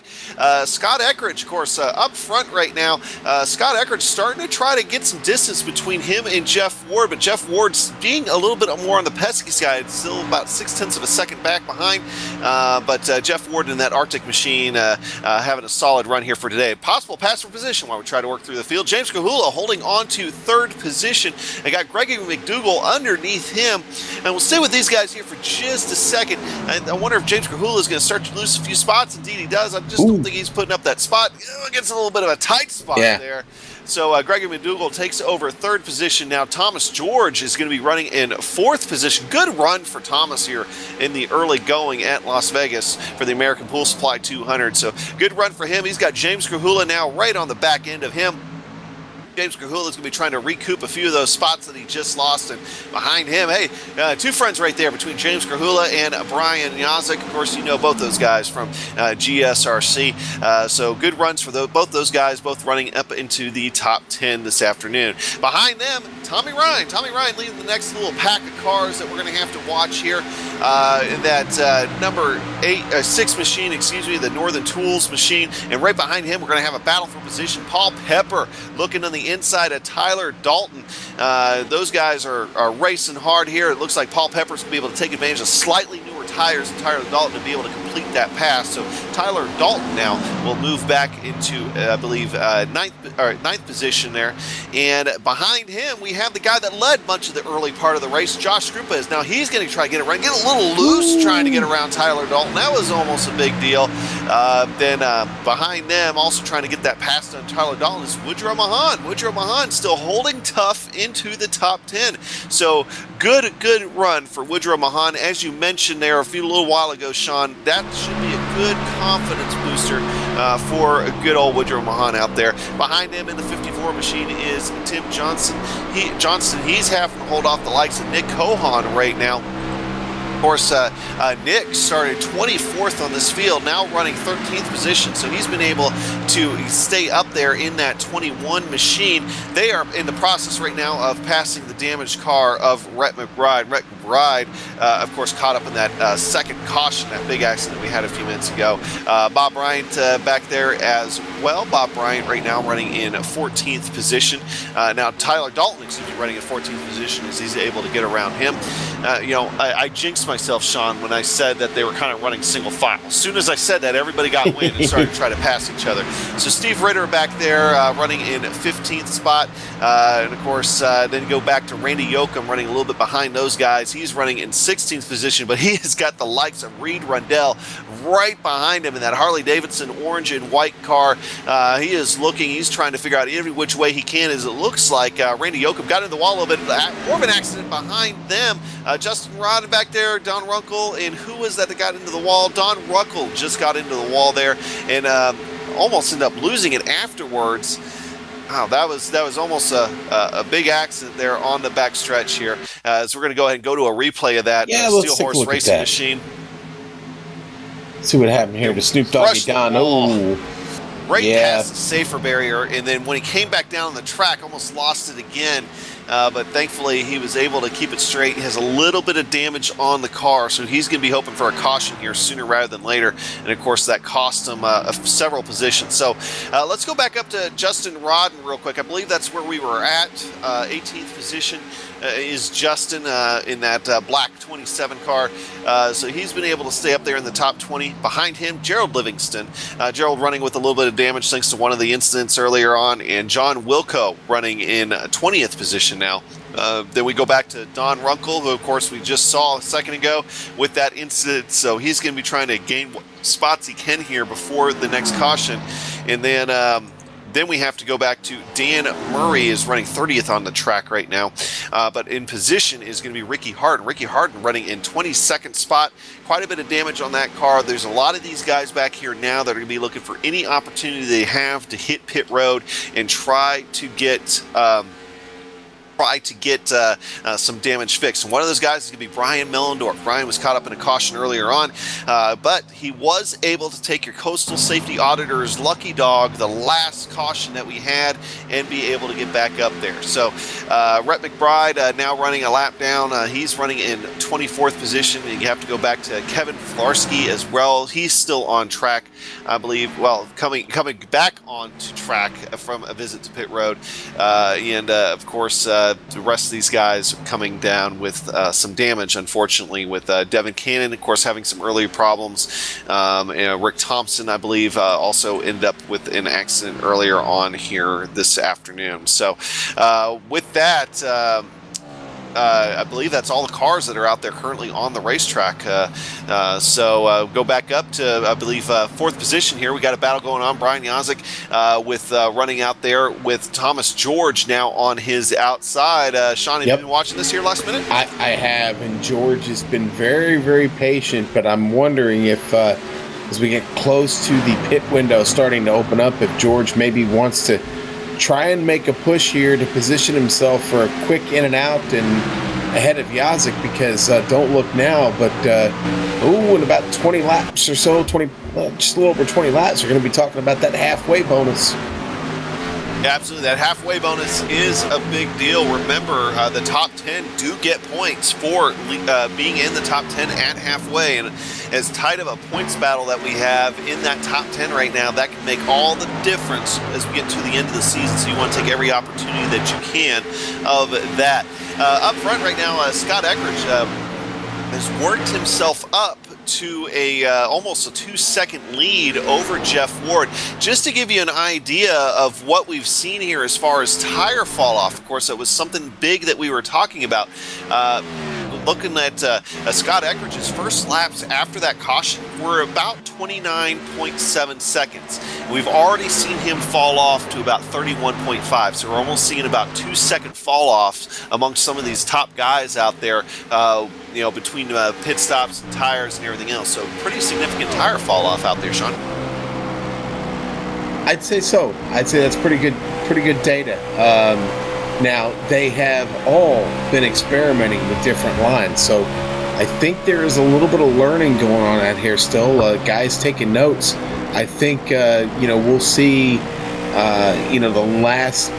Scott Eckridge, of course, up front right now. Scott Eckridge starting to try to get some distance between him and Jeff Ward, but Jeff Ward's being a little bit more on the pesky side, still about 0.6 of a second back behind, but Jeff Ward in that Arctic machine having a solid run here for today. Possible pass for position while we try to work through the field. James Kahula holding on to 3rd position. I got Gregory McDougall underneath him, and we'll stay with these guys here for just a second. I wonder if James Kahula is going to start to lose a few spots. Indeed he does. I just don't think he's putting up that spot. It gets a little bit of a tight spot there. So Gregory McDougall takes over 3rd position. Now Thomas George is going to be running in 4th position. Good run for Thomas here in the early going at Las Vegas for the American Pool Supply 200. So good run for him. He's got James Kahula now right on the back end of him. James Kahula is going to be trying to recoup a few of those spots that he just lost. And behind him, hey, two friends right there between James Kahula and Brian Yazik. Of course, you know both those guys from GSRC. So good runs for both those guys, both running up into the top 10 this afternoon. Behind them, Tommy Ryan. Tommy Ryan leading the next little pack of cars that we're going to have to watch here. In that number 6 machine, the Northern Tools machine. And right behind him, we're going to have a battle for position. Paul Pepper looking on the inside of Tyler Dalton. Those guys are racing hard here. It looks like Paul Pepper's going to be able to take advantage of slightly newer tires than Tyler Dalton to be able to complete that pass. So Tyler Dalton now will move back into, I believe, ninth position there. And behind him, we have the guy that led much of the early part of the race, Josh Krupa. Now he's going to try to get around, get a little loose trying to get around Tyler Dalton. That was almost a big deal. Then behind them, also trying to get that pass on Tyler Dalton is Woodrow Mahan. Woodrow Mahan still holding tough into the top 10. So good run for Woodrow Mahan. As you mentioned there a little while ago, Sean, that should be a good confidence booster for a good old Woodrow Mahan out there. Behind him in the 54 machine is Tim Johnson. He's having to hold off the likes of Nick Cohan right now. Of course, Nick started 24th on this field, now running 13th position, so he's been able to stay up there in that 21 machine. They are in the process right now of passing the damaged car of Rhett McBride. Rhett McBride, of course, caught up in that second caution, that big accident we had a few minutes ago. Bob Bryant back there as well. Bob Bryant right now running in 14th position. Now Tyler Dalton, running in 14th position as he's able to get around him. I jinxed myself, Sean, when I said that they were kind of running single file. As soon as I said that, everybody got wind and started to try to pass each other. So Steve Ritter back there running in 15th spot. And of course, then go back to Randy Yoakum running a little bit behind those guys. He's running in 16th position, but he has got the likes of Reed Rundell right behind him in that Harley Davidson orange and white car. He is looking, he's trying to figure out every which way he can, as it looks like Randy Yoakum got in the wall a little bit. More of an accident behind them. Justin Rod back there, Don Runkle, and who was that got into the wall? Don Runkle just got into the wall there and almost ended up losing it afterwards. Wow, that was almost a big accident there on the back stretch here. So we're going to go ahead and go to a replay of that Steel Horse Racing Machine. See what happened here to Snoop Doggy Don. Oh, right past the safer barrier, and then when he came back down on the track, almost lost it again. But thankfully, he was able to keep it straight. He has a little bit of damage on the car, so he's going to be hoping for a caution here sooner rather than later. And, of course, that cost him several positions. So let's go back up to Justin Rodden real quick. I believe that's where we were at. 18th position is Justin in that black 27 car. So he's been able to stay up there in the top 20. Behind him, Gerald Livingston. Gerald running with a little bit of damage thanks to one of the incidents earlier on. And John Wilco running in 20th position now. Then we go back to Don Runkle, who of course we just saw a second ago with that incident. So he's going to be trying to gain what spots he can here before the next caution. And then we have to go back to Dan Murray is running 30th on the track right now. But in position is going to be Ricky Harden. Ricky Harden running in 22nd spot. Quite a bit of damage on that car. There's a lot of these guys back here now that are going to be looking for any opportunity they have to hit pit road and try to get some damage fixed. And one of those guys is going to be Brian Mellendorf. Brian was caught up in a caution earlier on, but he was able to take your Coastal Safety Auditor's lucky dog, the last caution that we had, and be able to get back up there. So Rhett McBride now running a lap down. He's running in 24th position, and you have to go back to Kevin Flarsky as well. He's still on track, I believe. Well, coming back onto track from a visit to pit road, and of course, the rest of these guys coming down with some damage, unfortunately, with Devin Cannon, of course, having some early problems. Rick Thompson, I believe, also ended up with an accident earlier on here this afternoon. So with that, I believe that's all the cars that are out there currently on the racetrack. So go back up to, I believe, 4th position here. We got a battle going on. Brian Yazik with running out there with Thomas George now on his outside. Sean, have you been watching this here last minute? I have, and George has been very, very patient, but I'm wondering if as we get close to the pit window starting to open up, if George maybe wants to try and make a push here to position himself for a quick in and out and ahead of Yazik, because don't look now, but in about 20 laps or so, just a little over 20 laps, we're going to be talking about that halfway bonus. Yeah, absolutely. That halfway bonus is a big deal. Remember, the top 10 do get points for being in the top 10 at halfway. And as tight of a points battle that we have in that top 10 right now, that can make all the difference as we get to the end of the season. So you want to take every opportunity that you can of that. Up front right now, Scott Eckridge has worked himself up to almost a 2-second lead over Jeff Ward. Just to give you an idea of what we've seen here as far as tire fall off, of course, it was something big that we were talking about. Looking at Scott Eckridge's first laps after that caution were about 29.7 seconds. We've already seen him fall off to about 31.5, so we're almost seeing about 2-second fall offs amongst some of these top guys out there, between pit stops and tires and everything else. So pretty significant tire fall off out there, Sean. I'd say so. I'd say that's pretty good data. Now, they have all been experimenting with different lines, so I think there is a little bit of learning going on out here still. Guys taking notes. I think, we'll see, the last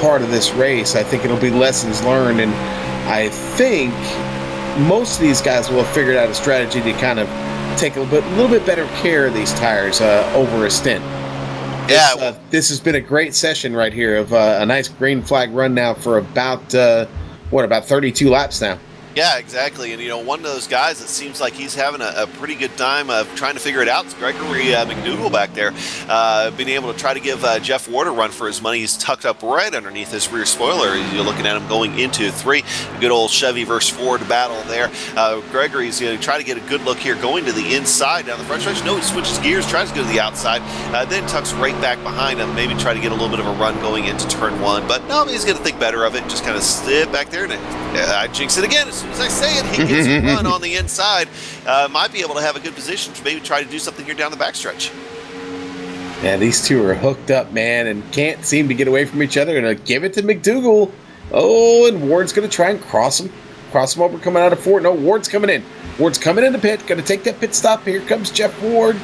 part of this race. I think it'll be lessons learned. And I think most of these guys will have figured out a strategy to kind of take a little bit better care of these tires over a stint. Yeah. This has been a great session right here of a nice green flag run now for about 32 laps now. Yeah, exactly. And, one of those guys that seems like he's having a pretty good time of trying to figure it out is Gregory McDougal back there. Being able to try to give Jeff Ward a run for his money. He's tucked up right underneath his rear spoiler. You're looking at him going into 3. A good old Chevy versus Ford battle there. Gregory's going to try to get a good look here going to the inside down the front stretch. No, he switches gears, tries to go to the outside, then tucks right back behind him. Maybe try to get a little bit of a run going into turn 1. But no, he's going to think better of it. Just kind of sit back there and I jinx it again. As soon as I say it, he gets a run on the inside. Might be able to have a good position to maybe try to do something here down the backstretch. Yeah, these two are hooked up, man, and can't seem to get away from each other. Gonna give it to McDougal. Oh, and Ward's gonna try and cross him over coming out of Ford. No, Ward's coming in. Ward's coming in the pit. Gonna take that pit stop. Here comes Jeff Ward.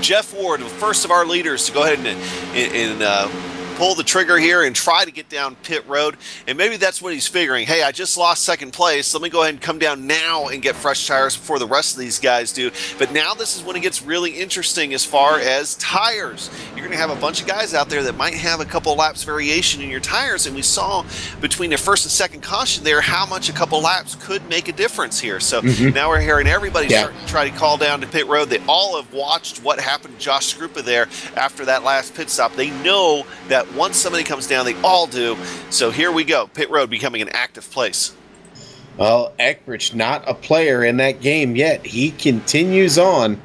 Jeff Ward, first of our leaders to go ahead and pull the trigger here and try to get down pit road. And maybe that's what he's figuring. Hey, I just lost second place. Let me go ahead and come down now and get fresh tires before the rest of these guys do. But now this is when it gets really interesting as far as tires. You're going to have a bunch of guys out there that might have a couple laps variation in your tires. And we saw between the first and second caution there how much a couple laps could make a difference here. So now we're hearing everybody starting to try to call down to pit road. They all have watched what happened to Josh Scrupa there after that last pit stop. They know that once somebody comes down, they all do. So here we go. Pit road becoming an active place. Well, Eckrich not a player in that game yet. He continues on.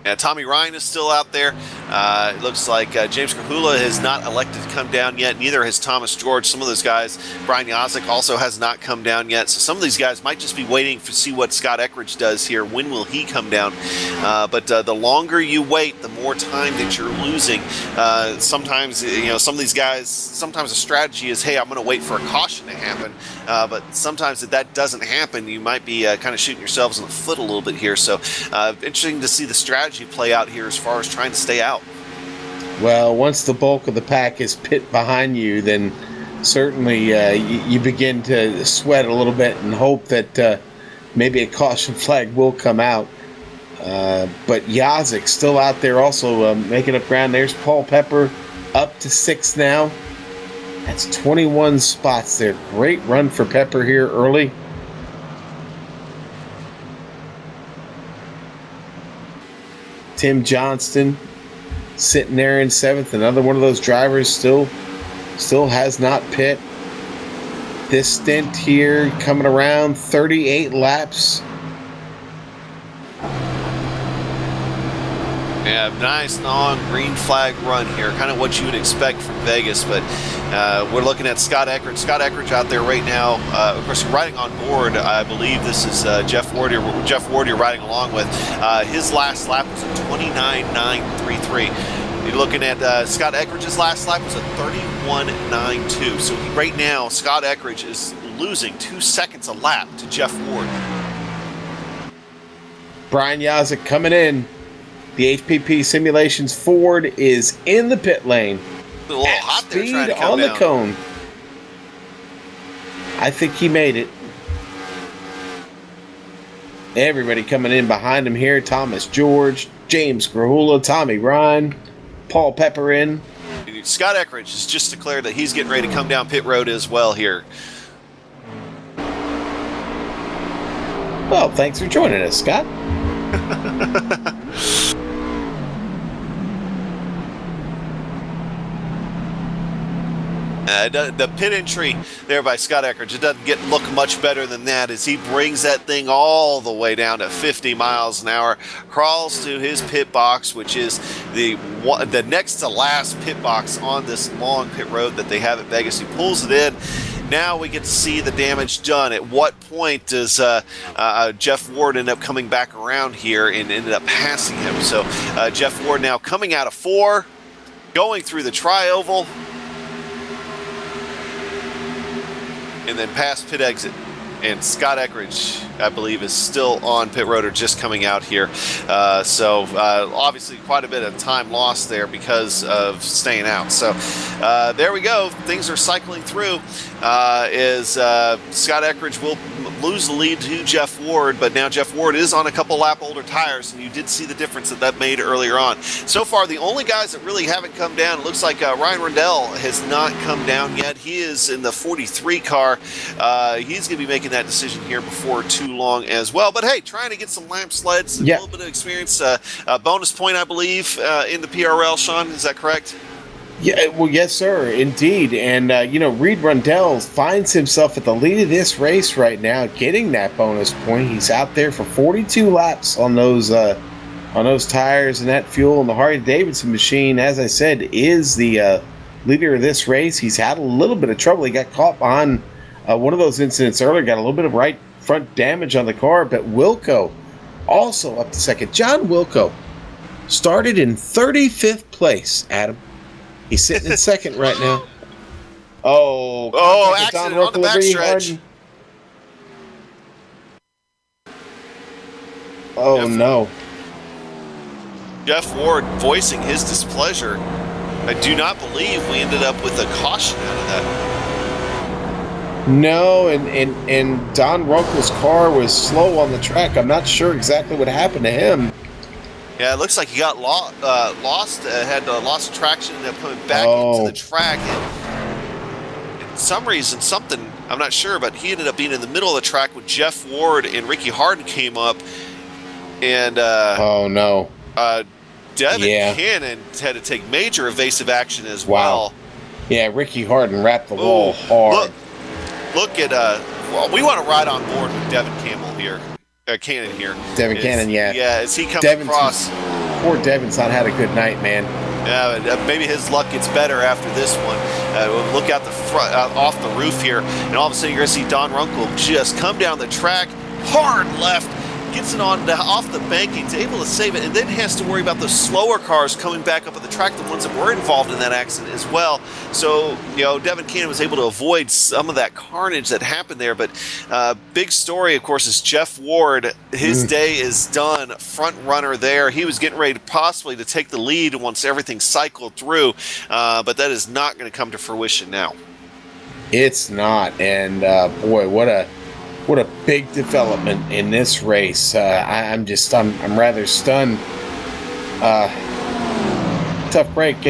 Yeah, Tommy Ryan is still out there. It looks like James Krahula has not elected to come down yet. Neither has Thomas George. Some of those guys, Brian Yazik also has not come down yet. So some of these guys might just be waiting to see what Scott Eckrich does here. When will he come down? But the longer you wait, the more time that you're losing. Sometimes, some of these guys, sometimes a strategy is, hey, I'm going to wait for a caution to happen. But sometimes if that doesn't happen, you might be kind of shooting yourselves in the foot a little bit here. So interesting to see the strategy play out here as far as trying to stay out. Well, once the bulk of the pack is pit behind you, then certainly you begin to sweat a little bit and hope that maybe a caution flag will come out. But Yazik still out there also making up ground. There's Paul Pepper up to 6th now. That's 21 spots there. Great run for Pepper here early. Tim Johnston sitting there in 7th. Another one of those drivers still has not pit. This stint here coming around 38 laps. Yeah, nice long green flag run here. Kind of what you would expect from Vegas, but we're looking at Scott Eckrich. Scott Eckrich out there right now. Of course, riding on board. I believe this is Jeff Ward you're riding along with. His last lap was a 29.933. You're looking at Scott Eckridge's last lap was a 31.92. So right now, Scott Eckrich is losing 2 seconds a lap to Jeff Ward. Brian Yazik coming in. The HPP Simulations Ford is in the pit lane. A little hot there trying to come on down. The cone. I think he made it. Everybody coming in behind him here. Thomas George, James Krahula, Tommy Ryan, Paul Pepper in. Scott Eckrich has just declared that he's getting ready to come down pit road as well here. Well, thanks for joining us, Scott. The pit entry there by Scott Eckrich, it doesn't look much better than that as he brings that thing all the way down to 50 miles an hour, crawls to his pit box, which is the next to last pit box on this long pit road that they have at Vegas. He pulls it in. Now we get to see the damage done. At what point does Jeff Ward end up coming back around here and ended up passing him? So Jeff Ward now coming out of 4. going through the tri-oval, and then past pit exit. And Scott Eckridge, I believe, is still on pit road or just coming out here. So obviously quite a bit of time lost there because of staying out. So there we go. Things are cycling through. Scott Eckridge will lose the lead to Jeff Ward, but now Jeff Ward is on a couple lap older tires, and you did see the difference that made earlier on. So far, the only guys that really haven't come down, it looks like Ryan Rundell has not come down yet. He is in the 43 car. He's going to be making that decision here before too long as well. But hey, trying to get some lamp sleds, a little bit of experience. Bonus point, I believe, in the PRL, Sean, is that correct? Yeah, well, yes, sir, indeed. And, Reed Rundell finds himself at the lead of this race right now, getting that bonus point. He's out there for 42 laps on those tires and that fuel. And the Harley-Davidson machine, as I said, is the leader of this race. He's had a little bit of trouble. He got caught behind one of those incidents earlier, got a little bit of right front damage on the car. But Wilco also up to second. John Wilco started in 35th place, Adam. He's sitting in second right now. Accident on the backstretch. No. Jeff Ward voicing his displeasure. I do not believe we ended up with a caution out of that. No, and Don Runkle's car was slow on the track. I'm not sure exactly what happened to him. Yeah, it looks like he got lost, had lost traction, and coming back into the track. And for some reason, I'm not sure, but he ended up being in the middle of the track when Jeff Ward and Ricky Harden came up. And Devin Cannon had to take major evasive action as well. Yeah, Ricky Harden wrapped the wall hard. Look at we want to ride on board with Devin Campbell here. Cannon here. Devin Cannon, yeah. Yeah, as he comes across. Poor Devin's not had a good night, man. Yeah, maybe his luck gets better after this one. Look out the front, off the roof here, and all of a sudden you're going to see Don Runkle just come down the track, hard left, gets it off the bank, he's able to save it, and then has to worry about the slower cars coming back up at the track, the ones that were involved in that accident as well. So, Devin Cannon was able to avoid some of that carnage that happened there. But big story, of course, is Jeff Ward. His day is done, front runner there. He was getting ready possibly to take the lead once everything cycled through, but that is not going to come to fruition now. It's not, and boy, what a big development in this race. I'm rather stunned. Tough break.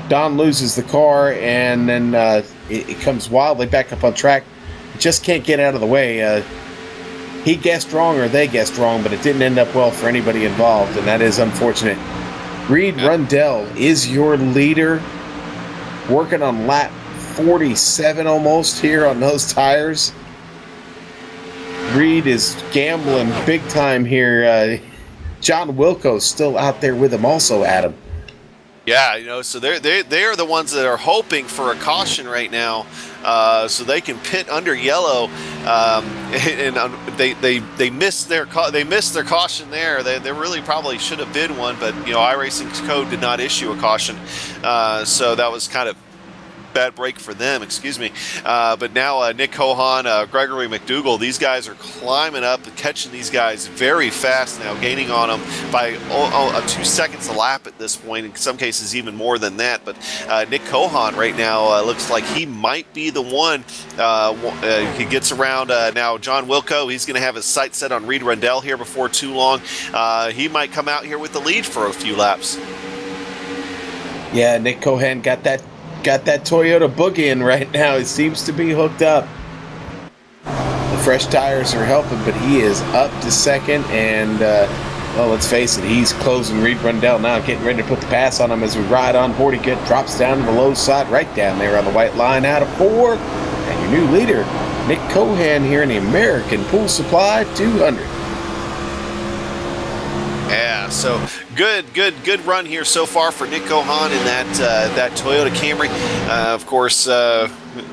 Don loses the car, and then it comes wildly back up on track. Just can't get out of the way. He guessed wrong, or they guessed wrong, but it didn't end up well for anybody involved, and that is unfortunate. Reed Rundell is your leader, working on lap 47 almost here on those tires. Reed is gambling big time here. John Wilco's still out there with him also, Adam. Yeah, so they are the ones that are hoping for a caution right now, so they can pit under yellow, and they missed their caution there. They really probably should have been one, but iRacing's code did not issue a caution, so that was kind of bad break for them, excuse me. But now Nick Cohan, Gregory McDougall, these guys are climbing up, catching these guys very fast now, gaining on them by 2 seconds a lap at this point, in some cases even more than that. But Nick Cohan right now looks like he might be the one. He gets around now John Wilco. He's going to have his sights set on Reed Rundell here before too long. He might come out here with the lead for a few laps. Yeah, Nick Cohan got that Toyota Boogie in right now. It seems to be hooked up. The fresh tires are helping, but he is up to second, and let's face it, he's closing Reed Rundell now, getting ready to put the pass on him as we ride on board. He drops down to the low side, right down there on the white line, out of 4. And your new leader, Nick Cohan, here in the American Pool Supply 200. Yeah, so good run here so far for Nick Cohan in that Toyota Camry. Of course,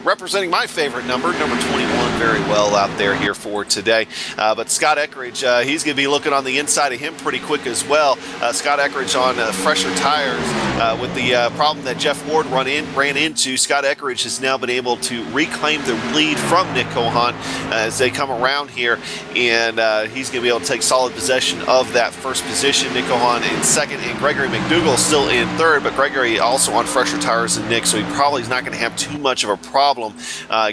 representing my favorite number 21. very well out there here for today. But Scott Eckridge, he's going to be looking on the inside of him pretty quick as well. Scott Eckridge on fresher tires with the problem that Jeff Ward ran into. Scott Eckridge has now been able to reclaim the lead from Nick Cohan as they come around here, and he's going to be able to take solid possession of that first position. Nick Cohan in second, and Gregory McDougall still in third, but Gregory also on fresher tires than Nick, so he probably is not going to have too much of a problem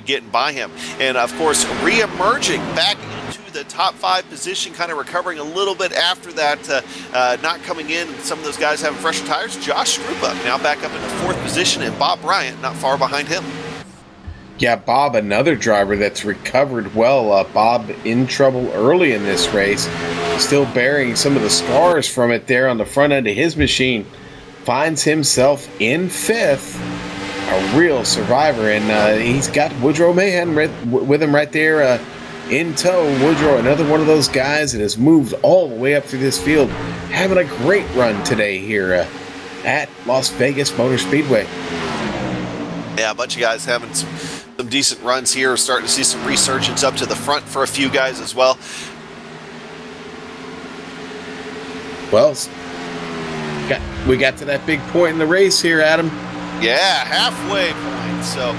getting by him. And of course, re-emerging back into the top 5 position, kind of recovering a little bit after that, not coming in, some of those guys having fresher tires. Josh Strupa now back up in the 4th position, and Bob Bryant not far behind him. Yeah, Bob, another driver that's recovered well. Bob in trouble early in this race, still bearing some of the scars from it there on the front end of his machine. Finds himself in 5th, a real survivor, and he's got Woodrow Mahan with him right there in tow. Woodrow, another one of those guys that has moved all the way up through this field, having a great run today here at Las Vegas Motor Speedway. Yeah, a bunch of guys having some decent runs here. Starting to see some resurgence up to the front for a few guys as well. Well, we got to that big point in the race here, Adam. Yeah, halfway point. So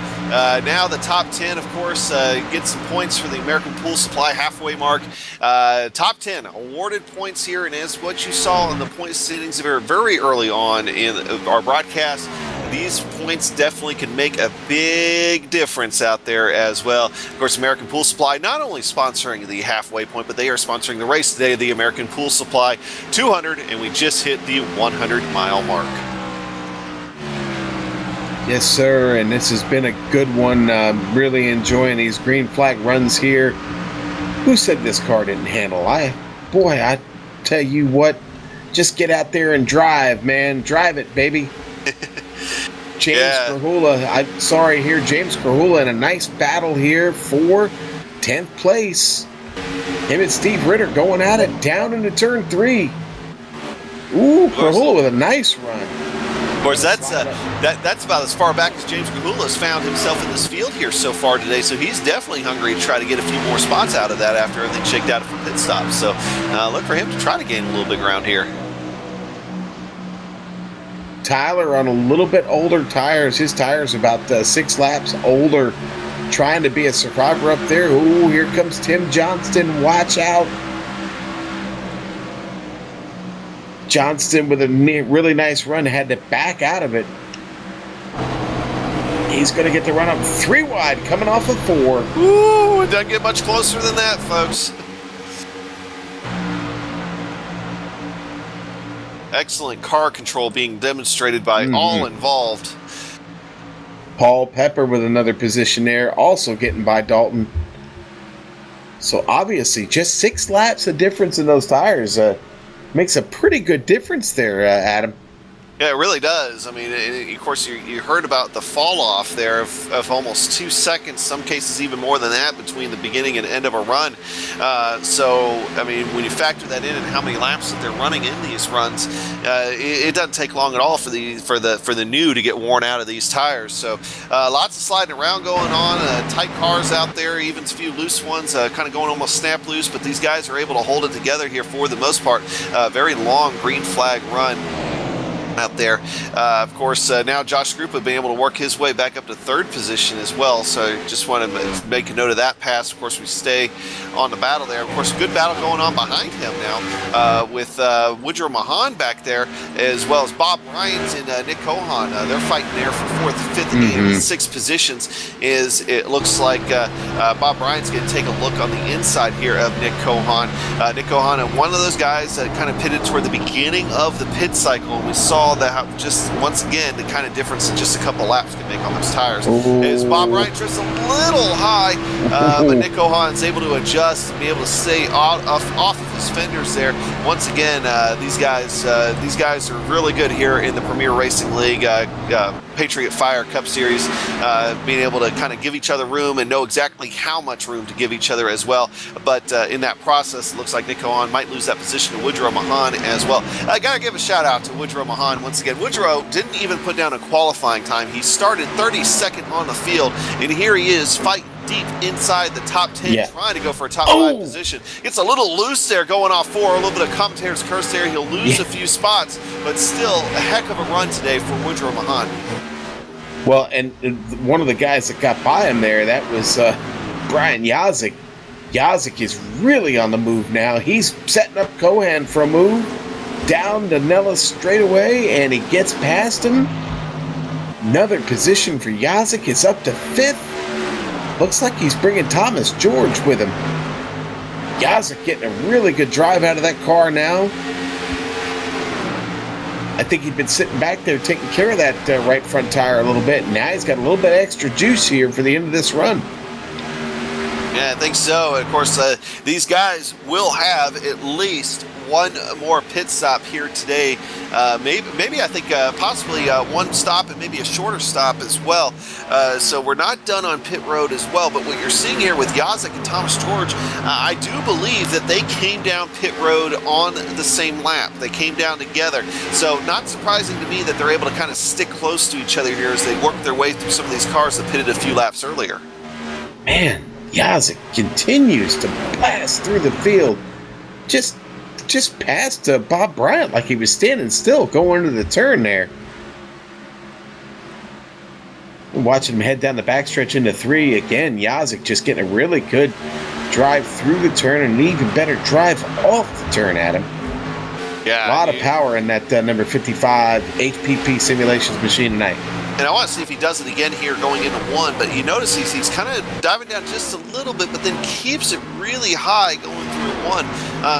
now the top 10, of course, gets some points for the American Pool Supply halfway mark. Top 10 awarded points here, and as what you saw in the point standings very early on in our broadcast, these points definitely can make a big difference out there as well. Of course, American Pool Supply not only sponsoring the halfway point, but they are sponsoring the race today, the American Pool Supply 200, and we just hit the 100-mile mark. Yes, sir, and this has been a good one. Really enjoying these green flag runs here. Who said this car didn't handle? I tell you what, just get out there and drive, man. Drive it, baby. James Krahula, James Krahula in a nice battle here for 10th place. Him and Steve Ritter going at it down into turn 3. Ooh, Krahula with a nice run. Of course, that's about as far back as James Krahula has found himself in this field here so far today, so he's definitely hungry to try to get a few more spots out of that after everything shaked out from pit stops. So look for him to try to gain a little bit ground here. Tyler on a little bit older tires. His tires about 6 laps older, trying to be a survivor up there. Ooh, here comes Tim Johnston. Watch out. Johnston with a really nice run, had to back out of it. He's going to get the run up 3 wide, coming off of 4. Ooh, it doesn't get much closer than that, folks. Excellent car control being demonstrated by all involved. Paul Pepper with another position there, also getting by Dalton. So obviously, just 6 laps of difference in those tires makes a pretty good difference there, Adam. Yeah, it really does. I mean, of course, you heard about the fall off there of almost 2 seconds, some cases even more than that, between the beginning and end of a run. So, I mean, when you factor that in and how many laps that they're running in these runs, it doesn't take long at all for the new to get worn out of these tires. So, lots of sliding around going on, tight cars out there, even a few loose ones, kind of going almost snap loose. But these guys are able to hold it together here for the most part. Very long green flag run out there. Of course, now Josh Strupa being able to work his way back up to 3rd position as well. So just want to make a note of that pass. Of course, we stay on the battle there. Of course, good battle going on behind him now with Woodrow Mahan back there, as well as Bob Bryant and Nick Cohan. They're fighting there for 4th, 5th, and 6th positions. It looks like Bob Bryant's going to take a look on the inside here of Nick Cohan. Nick Cohan, one of those guys that kind of pitted toward the beginning of the pit cycle. We saw that just once again the kind of difference that just a couple laps can make on those tires. Is Bob Bryant drifts a little high, but Nick Cohan's able to adjust and be able to stay off of his fenders there. Once again, these guys are really good here in the Premier Racing League, Patriot Fire Cup Series, being able to kind of give each other room and know exactly how much room to give each other as well. But in that process, it looks like Nick Cohan might lose that position to Woodrow Mahan as well. I gotta give a shout out to Woodrow Mahan once again. Woodrow didn't even put down a qualifying time. He started 32nd on the field, and here he is fighting deep inside the top 10, Yeah. trying to go for a top 5 position. Gets a little loose there going off 4, a little bit of commentator's curse there. He'll lose a few spots, but still a heck of a run today for Woodrow Mahan. Well, and one of the guys that got by him there, that was Brian Yazik. Yazik is really on the move now. He's setting up Cohan for a move down to Nellis straight away, and he gets past him. Another position for Yazik is up to 5th. Looks like he's bringing Thomas George with him. Yazik getting a really good drive out of that car now. I think he'd been sitting back there taking care of that right front tire a little bit. Now he's got a little bit extra juice here for the end of this run. Yeah, I think so. Of course, these guys will have at least one more pit stop here today. Maybe I think possibly one stop and maybe a shorter stop as well. So we're not done on pit road as well. But what you're seeing here with Yazik and Thomas George, I do believe that they came down pit road on the same lap. They came down together. So not surprising to me that they're able to kind of stick close to each other here as they work their way through some of these cars that pitted a few laps earlier. Man, Yazik continues to blast through the field. Just past Bob Bryant like he was standing still going into the turn there. Watching him head down the backstretch into 3 again. Yazik just getting a really good drive through the turn and an even better drive off the turn at him. Yeah, a lot of power in that number 55 HPP simulations machine tonight. And I want to see if he does it again here going into 1, but you notice he's kind of diving down just a little bit, but then keeps it really high going through 1.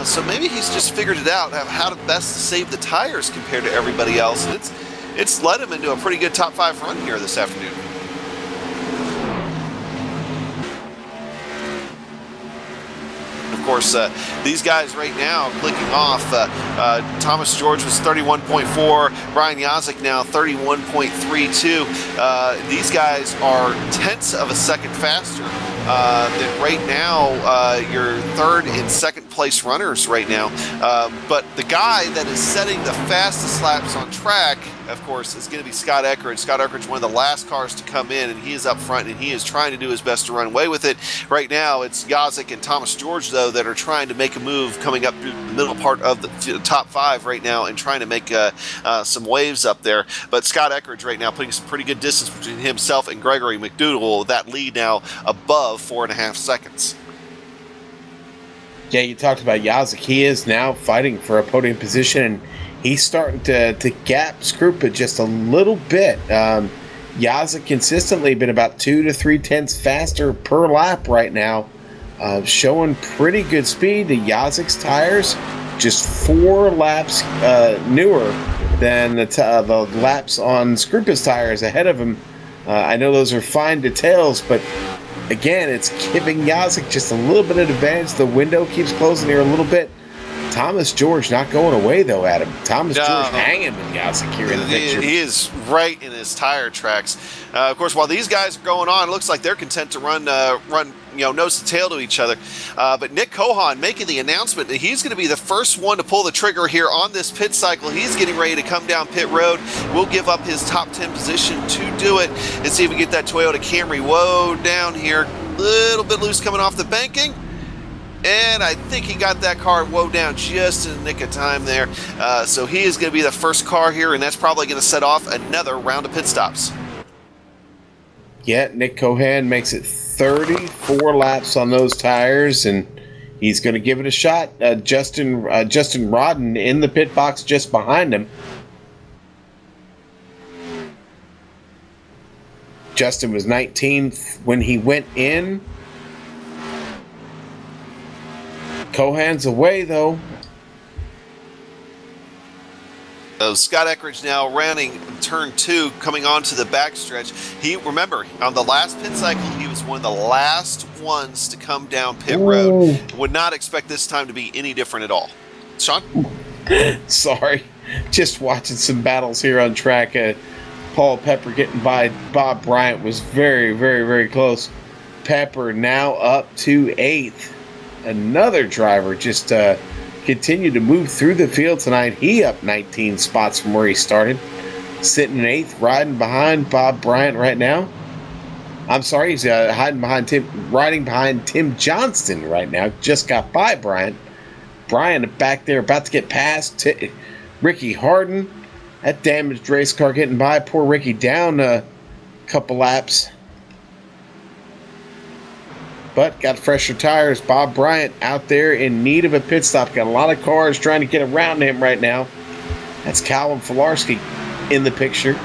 So maybe he's just figured it out, how to best to save the tires compared to everybody else. And it's led him into a pretty good top 5 run here this afternoon. Of course, these guys right now clicking off. Thomas George was 31.4. Brian Yazik now 31.32. These guys are tenths of a second faster than right now your third and second place runners right now. But the guy that is setting the fastest laps on track, of course, is going to be Scott Eckridge. Scott Eckridge, one of the last cars to come in, and he is up front, and he is trying to do his best to run away with it. Right now, it's Yazik and Thomas George, though, that are trying to make a move coming up through the middle part of the top 5 right now and trying to make some waves up there. But Scott Eckridge right now putting some pretty good distance between himself and Gregory McDougall. That lead now above 4.5 seconds. Yeah, you talked about Yazik. He is now fighting for a podium position, and he's starting to gap Skrupa just a little bit. Yazik consistently been about 2 to 3 tenths faster per lap right now, showing pretty good speed. The Yazik's tires just 4 laps newer than the laps on Skrupa's tires ahead of him. I know those are fine details, but again, it's giving Yazik just a little bit of advantage. The window keeps closing here a little bit. Thomas George not going away, though, Adam. Thomas George hanging with Yazik here in the picture. He is right in his tire tracks. Of course, while these guys are going on, it looks like they're content to run nose to tail to each other. But Nick Cohan making the announcement that he's going to be the first one to pull the trigger here on this pit cycle. He's getting ready to come down pit road. We'll give up his top 10 position to do it and see if we get that Toyota Camry woe down here. A little bit loose coming off the banking. And I think he got that car woe down just in the nick of time there. So he is going to be the first car here, and that's probably going to set off another round of pit stops. Yeah, Nick Cohan makes it 34 laps on those tires, and he's going to give it a shot. Justin Rodden in the pit box just behind him. Justin was 19th when he went in. Cohan's away, though. So Scott Eckridge now rounding turn 2, coming onto the backstretch. Remember, on the last pit cycle, he was one of the last ones to come down pit road. Would not expect this time to be any different at all. Sean? Sorry. Just watching some battles here on track. Paul Pepper getting by Bob Bryant was very, very, very close. Pepper now up to 8th. Another driver just continued to move through the field tonight. He up 19 spots from where he started. Sitting in 8th, riding behind Bob Bryant right now. I'm sorry, he's riding behind Tim Johnston right now. Just got by Brian. Brian back there about to get past Ricky Harden. That damaged race car getting by. Poor Ricky down a couple laps. But got fresher tires. Bob Bryant out there in need of a pit stop. Got a lot of cars trying to get around him right now. That's Callum Filarski in the picture.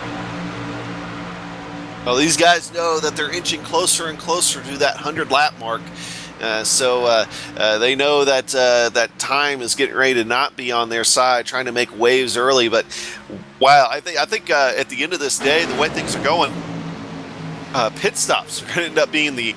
Well, these guys know that they're inching closer and closer to that 100-lap mark. So they know that that time is getting ready to not be on their side, trying to make waves early. But wow, I think at the end of this day, the way things are going, pit stops are going to end up being the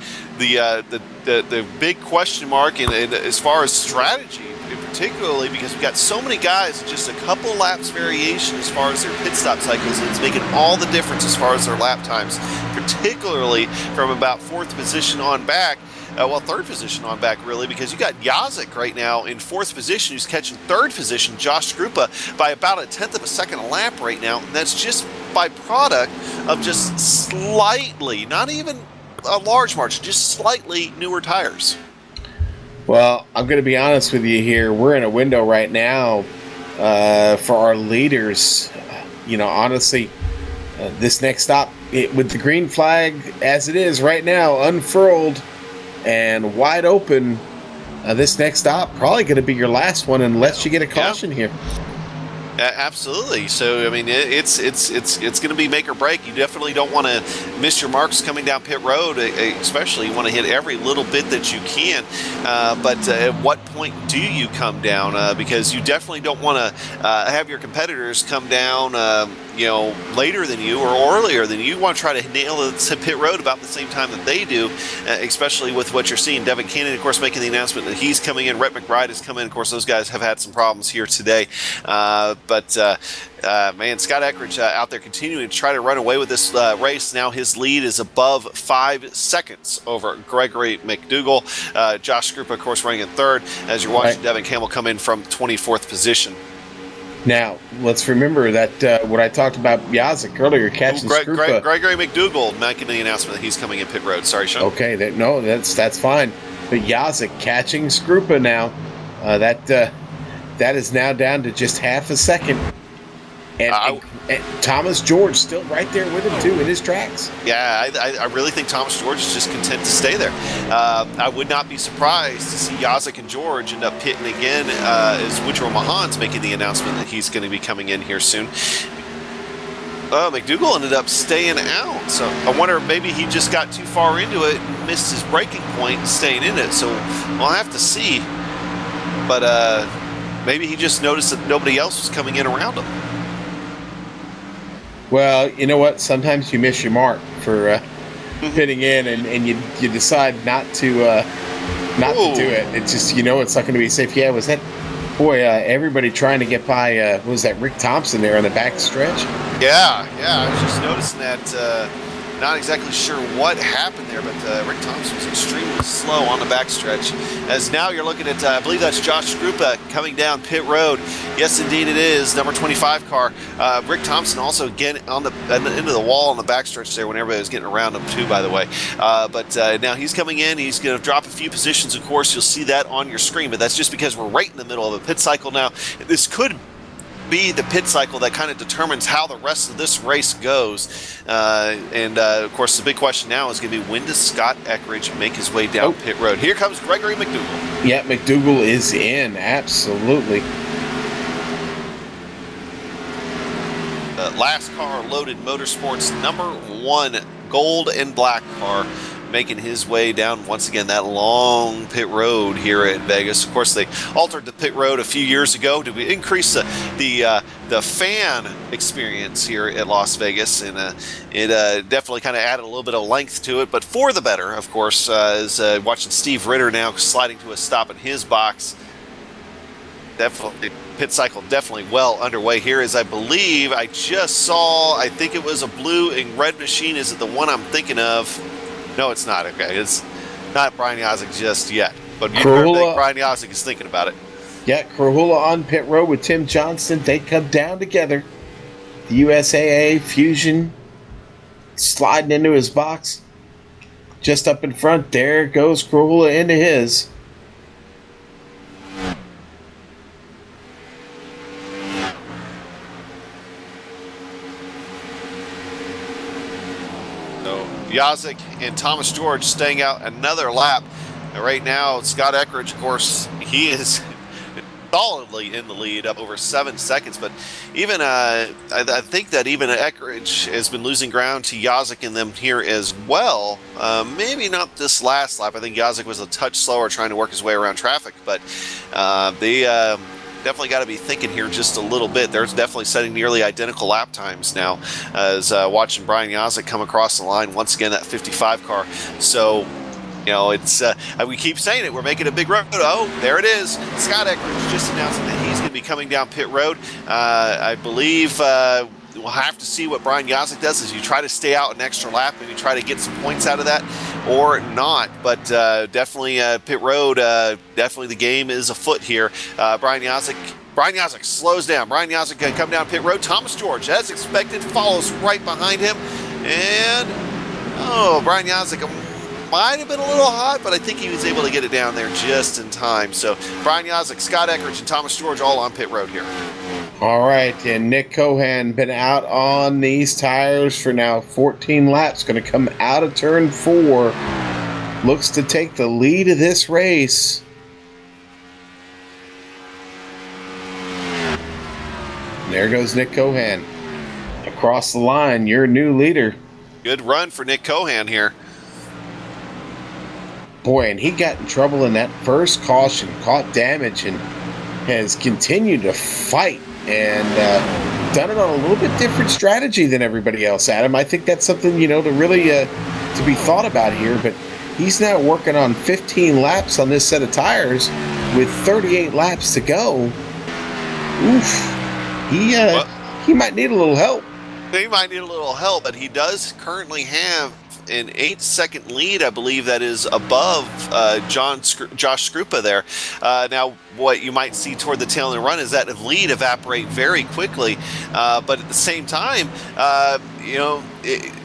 big question mark, and as far as strategy, particularly because we've got so many guys, just a couple laps variation as far as their pit stop cycles, and it's making all the difference as far as their lap times, particularly from about fourth position on back. Third position on back, really, because you got Yazik right now in fourth position, who's catching third position, Josh Grupa, by about 1/10 of a second a lap right now. And that's just by product of just slightly, not even a large margin, just slightly newer tires. Well, I'm going to be honest with you here. We're in a window right now for our leaders. Honestly, this next stop, with the green flag as it is right now, unfurled and wide open, this next stop probably going to be your last one unless you get a caution here. Absolutely. So I mean, it's going to be make or break. You definitely don't want to miss your marks coming down pit road, especially you want to hit every little bit that you can. But at what point do you come down? Because you definitely don't want to have your competitors come down, later than you or earlier than you. You want to try to nail it to pit road about the same time that they do, especially with what you're seeing. Devin Cannon, of course, making the announcement that he's coming in. Rhett McBride has come in. Of course, those guys have had some problems here today. But Scott Eckridge out there continuing to try to run away with this race. Now his lead is above 5 seconds over Gregory McDougall. Josh Grupa, of course, running in third as you're watching Devin Campbell come in from 24th position. Now, let's remember that what I talked about Yazik earlier, catching Grupa. Gregory McDougall making the announcement that he's coming in pit road. Sorry, Sean. Okay, that's fine. But Yazik catching Grupa now. That is now down to just half a second. And Thomas George still right there with him, too, in his tracks. Yeah, I really think Thomas George is just content to stay there. I would not be surprised to see Yazik and George end up pitting again as Woodrow Mahan's making the announcement that he's going to be coming in here soon. McDougall ended up staying out, so I wonder if maybe he just got too far into it and missed his braking point staying in it. So we'll have to see. But maybe he just noticed that nobody else was coming in around him. Well, you know what? Sometimes you miss your mark for pitting in, and you decide not to do it. It's just, it's not going to be safe. Yeah, was that everybody trying to get by? Was that Rick Thompson there on the back stretch? Yeah. I was just noticing that. Not exactly sure what happened there, but Rick Thompson was extremely slow on the backstretch. As now you're looking at, I believe that's Josh Grupa coming down pit road. Yes, indeed it is, number 25 car. Rick Thompson also again on the end of the wall on the backstretch there when everybody was getting around him too, by the way. But now he's coming in. He's going to drop a few positions, of course. You'll see that on your screen, but that's just because we're right in the middle of a pit cycle now. This could be the pit cycle that kind of determines how the rest of this race goes. Of course, the big question now is going to be, when does Scott Eckridge make his way down pit road? Here comes Gregory McDougall. Yeah, McDougall is in, absolutely. Last car loaded motorsports, number 1 gold and black car, making his way down once again that long pit road here at Vegas. Of course, they altered the pit road a few years ago to increase the fan experience here at Las Vegas, and it definitely kind of added a little bit of length to it, but for the better, of course. As watching Steve Ritter now sliding to a stop in his box. Definitely pit cycle definitely well underway here, as I believe I just saw, I think it was a blue and red machine. Is it the one I'm thinking of? No, it's not. Okay, it's not Brian Yazik just yet, but you think Brian Yazik is thinking about it. Yeah, Krahula on pit road with Tim Johnston. They come down together. The USAA Fusion sliding into his box. just up in front. There goes Krula into his. So Yazik and Thomas George staying out another lap. And right now, Scott Eckridge, of course, he is solidly in the lead, up over 7 seconds. But even I think that even Eckridge has been losing ground to Yazik and them here as well. Maybe not this last lap. I think Yazik was a touch slower trying to work his way around traffic, but they definitely got to be thinking here just a little bit. They're definitely setting nearly identical lap times now, as watching Brian Yazik come across the line once again, that 55 car. So, you know, it's we keep saying it. We're making a big road. Oh, there it is. Scott Eckridge just announcing that he's going to be coming down pit road. I believe we'll have to see what Brian Yazik does as you try to stay out an extra lap and you try to get some points out of that or not. But definitely pit road, definitely the game is afoot here. Brian Yazik slows down. Brian Yazik going to come down pit road. Thomas George, as expected, follows right behind him. And, Brian Yazik might have been a little hot, but I think he was able to get it down there just in time. So Brian Yazik, Scott Eckridge, and Thomas George all on pit road here. All right, and Nick Cohan been out on these tires for now 14 laps. Going to come out of turn 4. Looks to take the lead of this race. There goes Nick Cohan. Across the line, your new leader. Good run for Nick Cohan here. Boy, and he got in trouble in that first caution, caught damage, and has continued to fight and done it on a little bit different strategy than everybody else, Adam. I think that's something, to really to be thought about here. But he's now working on 15 laps on this set of tires with 38 laps to go. Oof. He might need a little help. He might need a little help, but he does currently have an 8-second lead, I believe, that is above Josh Skrupa there. Now, what you might see toward the tail of the run is that lead evaporate very quickly. But at the same time,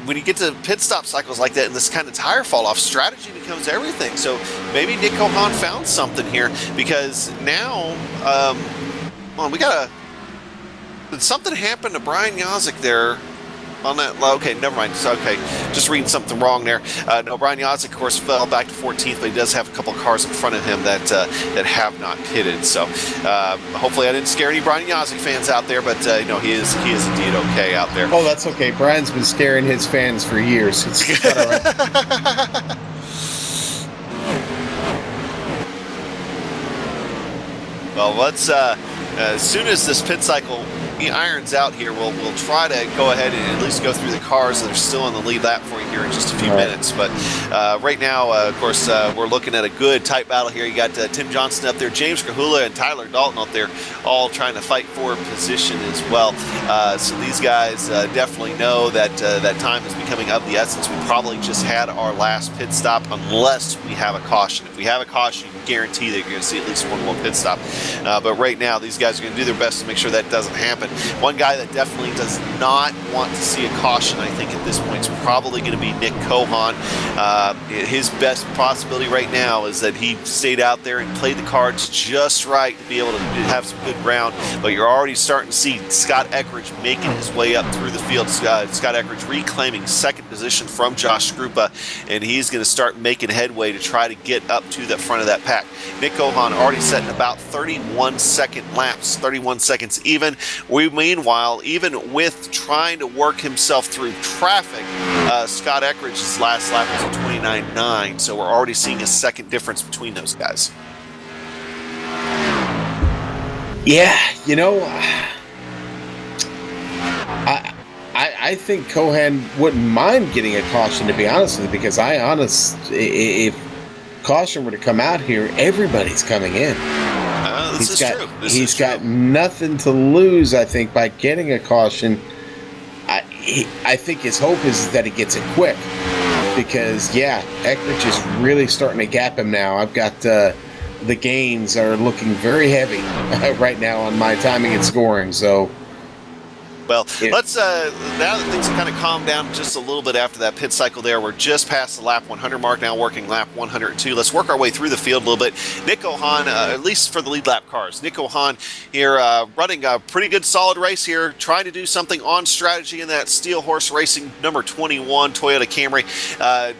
when you get to pit stop cycles like that and this kind of tire fall off, strategy becomes everything. So maybe Nick Cohan found something here, because now, did something happen to Brian Yazik there on that? Okay, never mind. Okay, just reading something wrong there. No, Brian Yazik, of course, fell back to 14th, but he does have a couple cars in front of him that have not pitted. So hopefully I didn't scare any Brian Yazik fans out there, but he is indeed okay out there. Oh, that's okay. Brian's been scaring his fans for years. It's all right. Well, let's as soon as this pit cycle irons out here, we'll try to go ahead and at least go through the cars that are still in the lead lap for you here in just a few minutes. But right now, of course, we're looking at a good tight battle here. You got Tim Johnson up there, James Kahula and Tyler Dalton up there, all trying to fight for position as well. So these guys definitely know that that time is becoming of the essence. We probably just had our last pit stop, unless we have a caution. If we have a caution, you can guarantee that you're going to see at least one more pit stop. But right now, these guys are going to do their best to make sure that doesn't happen. One guy that definitely does not want to see a caution, I think, at this point is probably going to be Nick Cohan. His best possibility right now is that he stayed out there and played the cards just right to be able to have some good ground. But you're already starting to see Scott Eckridge making his way up through the field. Scott Eckridge reclaiming second position from Josh Skrupa, and he's going to start making headway to try to get up to the front of that pack. Nick Cohan already setting about 31-second laps, 31 seconds even. Meanwhile, even with trying to work himself through traffic, Scott Eckridge's last lap was a 29.9, so we're already seeing a second difference between those guys. Yeah, I think Cohan wouldn't mind getting a caution, to be honest with you, because if caution were to come out here, everybody's coming in. He's got nothing to lose, I think, by getting a caution. I think his hope is that he gets it quick, because, Eckridge is really starting to gap him now. I've got the gains are looking very heavy right now on my timing and scoring, so Well, Yeah. let's now that things have kind of calmed down just a little bit after that pit cycle there. We're just past the lap 100 mark now, working lap 102. Let's work our way through the field a little bit. Nick Ohan, at least for the lead lap cars, Nick Ohan here running a pretty good solid race here, trying to do something on strategy in that Steel Horse Racing number 21 Toyota Camry,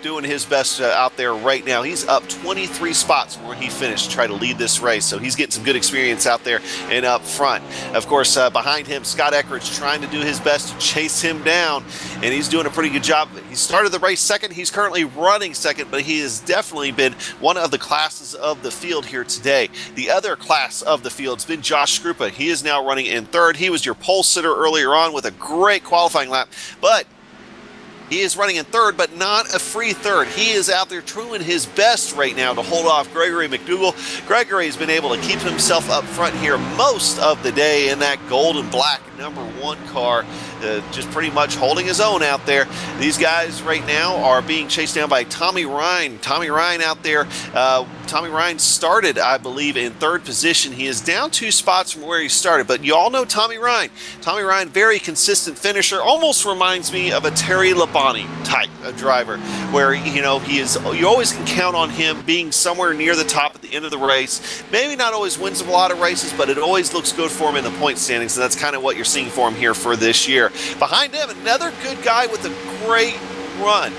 doing his best out there right now. He's up 23 spots from where he finished to try to lead this race, so he's getting some good experience out there and up front. Of course, behind him, Scott Eckridge trying to do his best to chase him down, and he's doing a pretty good job. He started the race second. He's currently running second, but he has definitely been one of the classes of the field here today. The other class of the field has been Josh Skrupa. He is now running in third. He was your pole sitter earlier on with a great qualifying lap, but he is running in third, but not a free third. He is out there doing his best right now to hold off Gregory McDougall. Gregory has been able to keep himself up front here most of the day in that gold and black number 1 car, just pretty much holding his own out there. These guys right now are being chased down by Tommy Ryan. Tommy Ryan out there. Tommy Ryan started, I believe, in third position. He is down 2 spots from where he started, but you all know Tommy Ryan. Tommy Ryan, very consistent finisher, almost reminds me of a Terry Labonte type of driver, where you always can count on him being somewhere near the top at the end of the race. Maybe not always wins a lot of races, but it always looks good for him in the point standings, and that's kind of what you're seeing for him here for this year. Behind him, another good guy with a great run.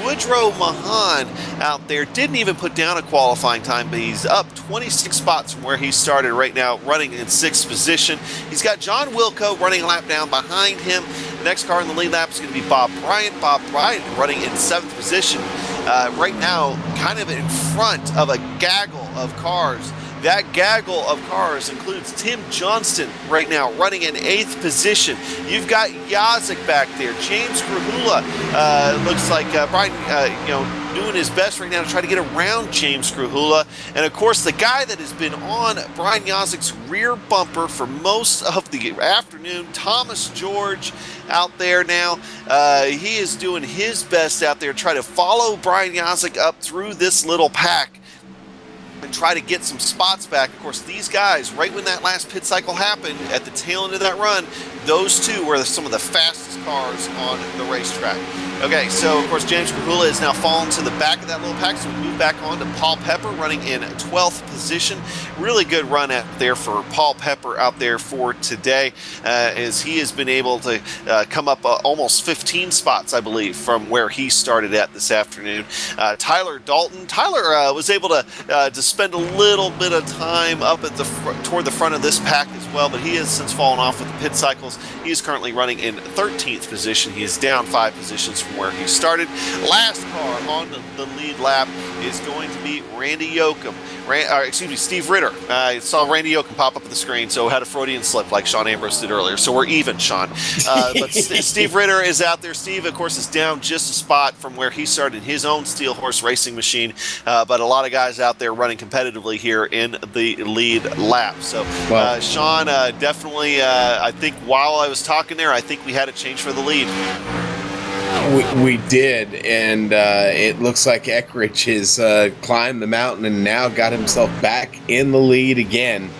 Woodrow Mahan out there didn't even put down a qualifying time, but he's up 26 spots from where he started right now, running in 6th position. He's got John Wilco running a lap down behind him. The next car in the lead lap is going to be Bob Bryant. Bob Bryant running in 7th position right now, kind of in front of a gaggle of cars. That gaggle of cars includes Tim Johnston right now running in 8th position. You've got Yazik back there. James Grahula looks like Brian, doing his best right now to try to get around James Grahula. And of course, the guy that has been on Brian Yazik's rear bumper for most of the afternoon, Thomas George out there now. He is doing his best out there to try to follow Brian Yazik up through this little pack and try to get some spots back. Of course, these guys, right when that last pit cycle happened, at the tail end of that run, those two were some of the fastest cars on the racetrack. Okay, so of course James Grahula is now fallen to the back of that little pack, so we move back on to Paul Pepper running in 12th position. Really good run out there for Paul Pepper out there for today, as he has been able to come up almost 15 spots, I believe, from where he started at this afternoon. Tyler Dalton. Tyler was able to spend a little bit of time up at toward the front of this pack as well, but he has since fallen off with the pit cycles. He is currently running in 13th position. He is down 5 positions from where he started. Last car on the lead lap is going to be Randy Yoakum. Steve Ritter. I saw Randy Yoakum pop up on the screen, so had a Freudian slip like Sean Ambrose did earlier. So we're even, Sean. But Steve Ritter is out there. Steve, of course, is down just a spot from where he started his own Steel Horse Racing machine. But a lot of guys out there running competitively here in the lead lap. So, Sean, definitely, I think while I was talking there, I think we had a change for the lead. We did, and it looks like Eckridge has climbed the mountain and now got himself back in the lead again.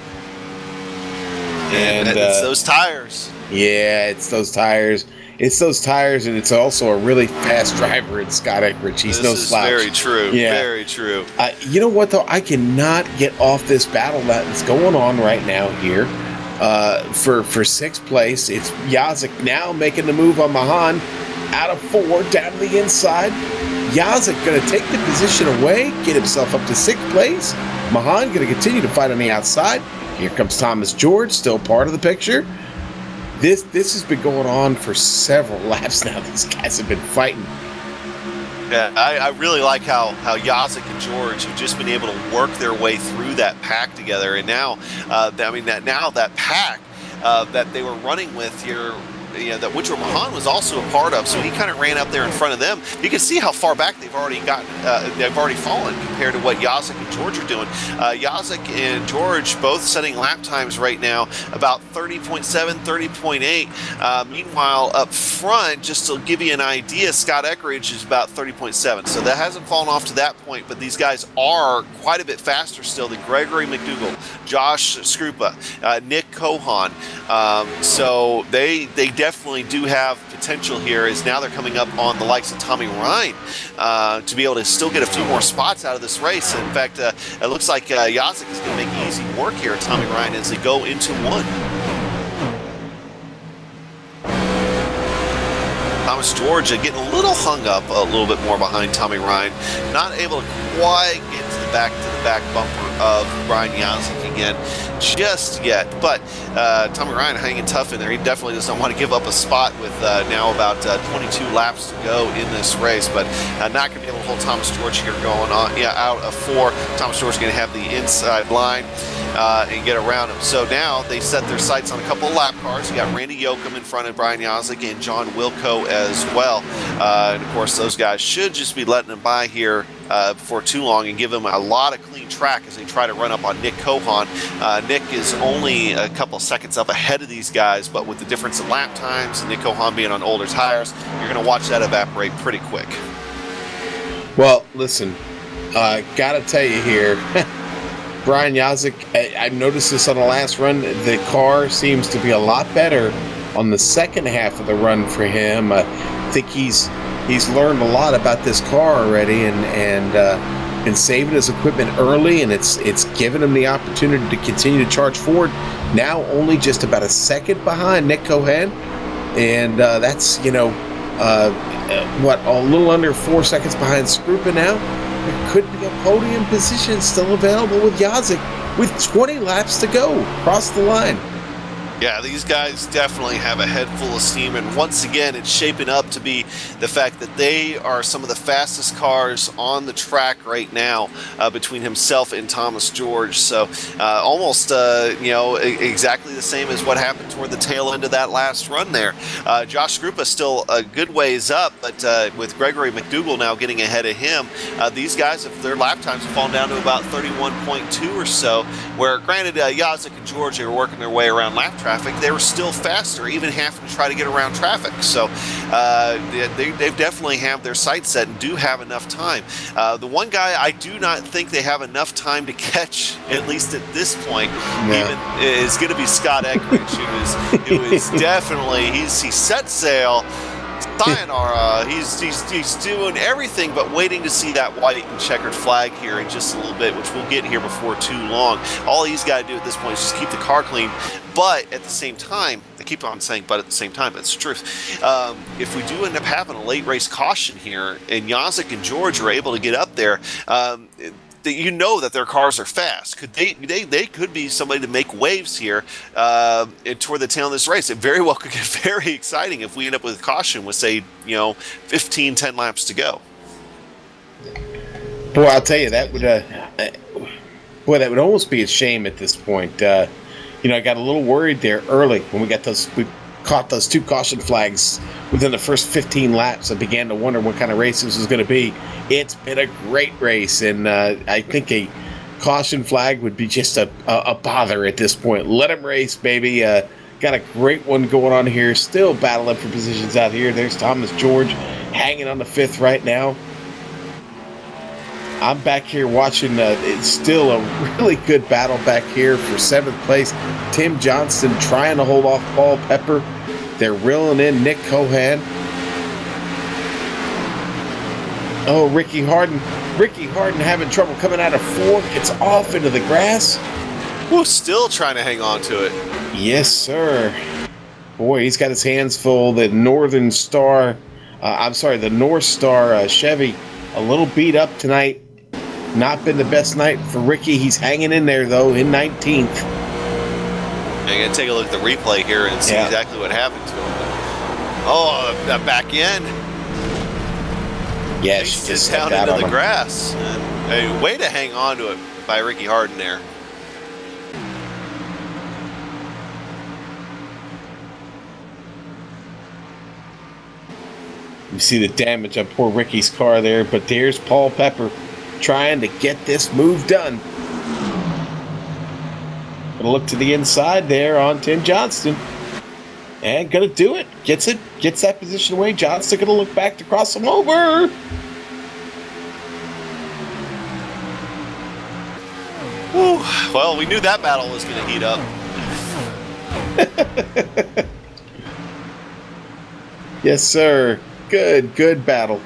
And it's those tires. Yeah, it's those tires. It's those tires, and it's also a really fast driver in Scott Eckridge. He's no slouch. Very true. Yeah. Very true. You know what, though? I cannot get off this battle that's going on right now here. For 6th place, it's Yazik now making the move on Mahan. Out of 4, down to the inside. Yazik going to take the position away, get himself up to 6th place. Mahan going to continue to fight on the outside. Here comes Thomas George, still part of the picture. This has been going on for several laps now. These guys have been fighting. Yeah, I really like how Yazik and George have just been able to work their way through that pack together. And now, that pack that they were running with here, that Woodrow Mahan was also a part of, so he kind of ran up there in front of them. You can see how far back they've already gotten. They've already fallen compared to what Yazik and George are doing. Yazik and George both setting lap times right now about 30.7, 30.8. Meanwhile, up front, just to give you an idea, Scott Eckridge is about 30.7. So that hasn't fallen off to that point, but these guys are quite a bit faster still than Gregory McDougall, Josh Skrupa, Nick Cohan, So they definitely do have potential here, as now they're coming up on the likes of Tommy Ryan to be able to still get a few more spots out of this race. In fact, it looks like Yazik is going to make easy work here at Tommy Ryan as they go into one. Thomas George getting a little hung up a little bit more behind Tommy Ryan, not able to quite get to the back bumper of Brian Yazik again just yet, but Tommy Ryan hanging tough in there. He definitely doesn't want to give up a spot with now about 22 laps to go in this race, but not going to be able to hold Thomas George here going on. Yeah, out of 4. Thomas George going to have the inside line and get around him. So now they set their sights on a couple of lap cars. You got Randy Yoakum in front of Brian Yazik and John Wilco as well. And of course, those guys should just be letting him by here for too long and give him a lot of clean track as they try to run up on Nick Cohan. Nick is only a couple seconds up ahead of these guys, but with the difference in lap times and Nick Cohan being on older tires, you're going to watch that evaporate pretty quick. Well, listen, gotta tell you here, Brian Yazik, I noticed this on the last run. The car seems to be a lot better on the second half of the run for him. I think he's learned a lot about this car already, and been saving his equipment early, and it's given him the opportunity to continue to charge forward. Now only just about a second behind Nick Cohan, and that's a little under 4 seconds behind Skrupa now. There could be a podium position still available with Yazik with 20 laps to go across the line. Yeah, these guys definitely have a head full of steam, and once again, it's shaping up to be the fact that they are some of the fastest cars on the track right now between himself and Thomas George. So almost, exactly the same as what happened toward the tail end of that last run there. Josh Skrupa still a good ways up, but with Gregory McDougall now getting ahead of him, these guys, if their lap times have fallen down to about 31.2 or so, where granted Yazik and George are working their way around lap traffic, they were still faster, even having to try to get around traffic. So they definitely have their sights set and do have enough time. The one guy I do not think they have enough time to catch, at least at this point, even is going to be Scott Eckridge, who is definitely, he set sail. Sayonara. He's doing everything but waiting to see that white and checkered flag here in just a little bit, which we'll get here before too long. All he's got to do at this point is just keep the car clean. But at the same time, I keep on saying but at the same time, that's the truth. If we do end up having a late race caution here and Yazik and George are able to get up there, you know that their cars are fast. They could be somebody to make waves here toward the tail of this race. It very well could get very exciting if we end up with a caution with, say, 10 laps to go. Boy, I'll tell you, that would almost be a shame at this point. I got a little worried there early when we caught those 2 caution flags within the first 15 laps. I began to wonder what kind of race this was going to be. It's been a great race, and I think a caution flag would be just a bother at this point. Let them race, baby. Got a great one going on here. Still battling for positions out here. There's Thomas George hanging on the 5th right now. I'm back here watching. It's still a really good battle back here for 7th place. Tim Johnston trying to hold off Paul Pepper. They're reeling in Nick Cohan. Oh, Ricky Harden. Ricky Harden having trouble coming out of 4. Gets off into the grass. Ooh, still trying to hang on to it. Yes, sir. Boy, he's got his hands full. The North Star Chevy, a little beat up tonight. Not been the best night for Ricky. He's hanging in there, though, in 19th. I'm going to take a look at the replay here and see exactly what happened to him. Oh, that back end. Yeah, he's just down into the grass. A way to hang on to it by Ricky Harden there. You see the damage on poor Ricky's car there, but there's Paul Pepper trying to get this move done. Gonna look to the inside there on Tim Johnston. And gonna do it. Gets that position away. Johnston gonna look back to cross him over. Whew. Well, we knew that battle was gonna heat up. Yes, sir. Good battle.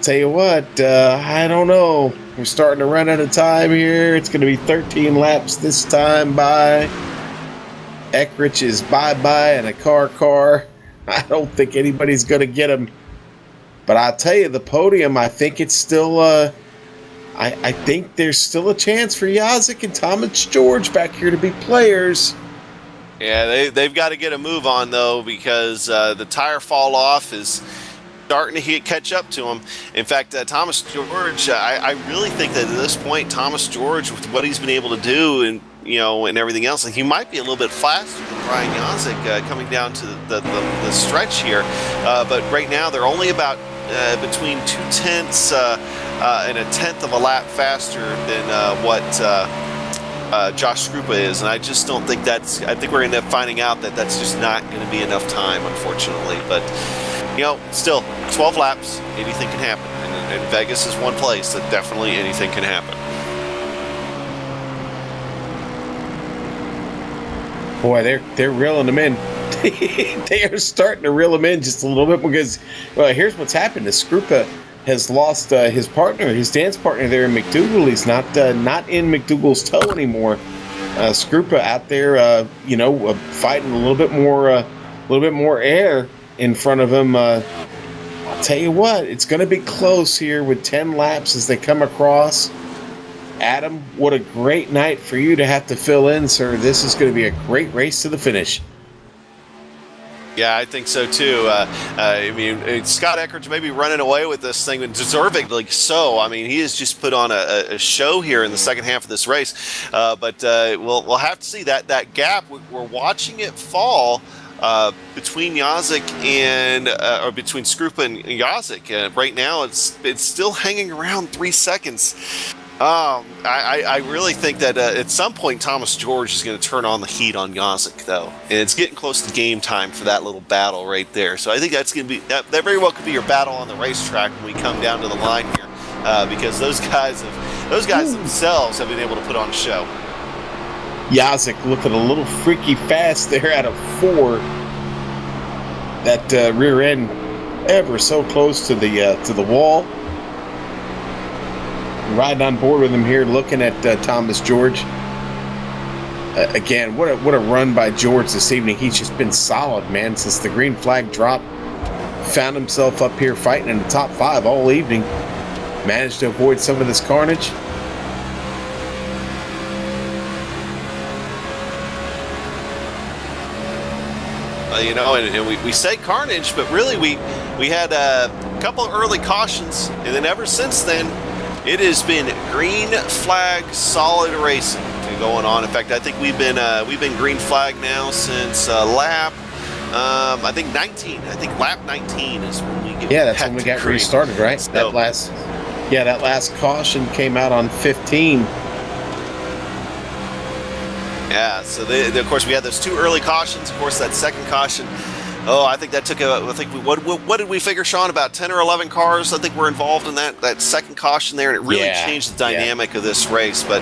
Tell you what, I don't know. We're starting to run out of time here. It's going to be 13 laps this time by. Eckrich is bye-bye and a car. I don't think anybody's going to get him. But I'll tell you, the podium, I think it's still, I think there's still a chance for Yazik and Thomas George back here to be players. Yeah, they've got to get a move on, though, because the tire fall off is starting to catch up to him. In fact, Thomas George, I really think that at this point, Thomas George, with what he's been able to do and and everything else, he might be a little bit faster than Brian Yazik coming down to the stretch here. But right now, they're only about between 0.2 and 1/10 of a lap faster than what Josh Skrupa is, and I just don't think that's. I think we're going to end up finding out that that's just not going to be enough time, unfortunately. But still 12 laps, anything can happen, and Vegas is one place that definitely anything can happen. Boy, they're reeling them in. They are starting to reel him in just a little bit because, well, here's what's happened: is Skrupa has lost his partner, his dance partner there in McDougal. He's not in McDougal's toe anymore. Skrupa out there, fighting a little bit more air in front of him. I'll tell you what, it's going to be close here with 10 laps as they come across. Adam, what a great night for you to have to fill in, sir. This is going to be a great race to the finish. Yeah, I think so too. Scott Eckrich may be running away with this thing, and deservedly so. I mean, he has just put on a show here in the second half of this race. But we'll have to see that gap. We're watching it fall between Yazik and or between Skrupa and Yazik. Right now, it's still hanging around 3 seconds. I really think that at some point Thomas George is going to turn on the heat on Yazik, though, and it's getting close to game time for that little battle right there. So I think that's going to be that very well could be your battle on the racetrack when we come down to the line here, because those guys themselves have been able to put on a show. Yazik looking a little freaky fast there out of 4. That rear end ever so close to the wall. Riding on board with him here, looking at Thomas George. Again, what a run by George this evening. He's just been solid, man, since the green flag dropped. Found himself up here fighting in the top 5 all evening. Managed to avoid some of this carnage. And we say carnage, but really we had a couple of early cautions, and then ever since then, it has been green flag solid racing going on. In fact, I think we've been green flag now since lap I think 19. I think lap 19 is when we get that's when we got green. Restarted, right? So, that last caution came out on 15. Yeah, so of course we had those 2 early cautions. Of course, that second caution. I think that took what did we figure, Sean? About 10 or 11 cars, I think, were involved in that second caution there, and it really changed the dynamic of this race. But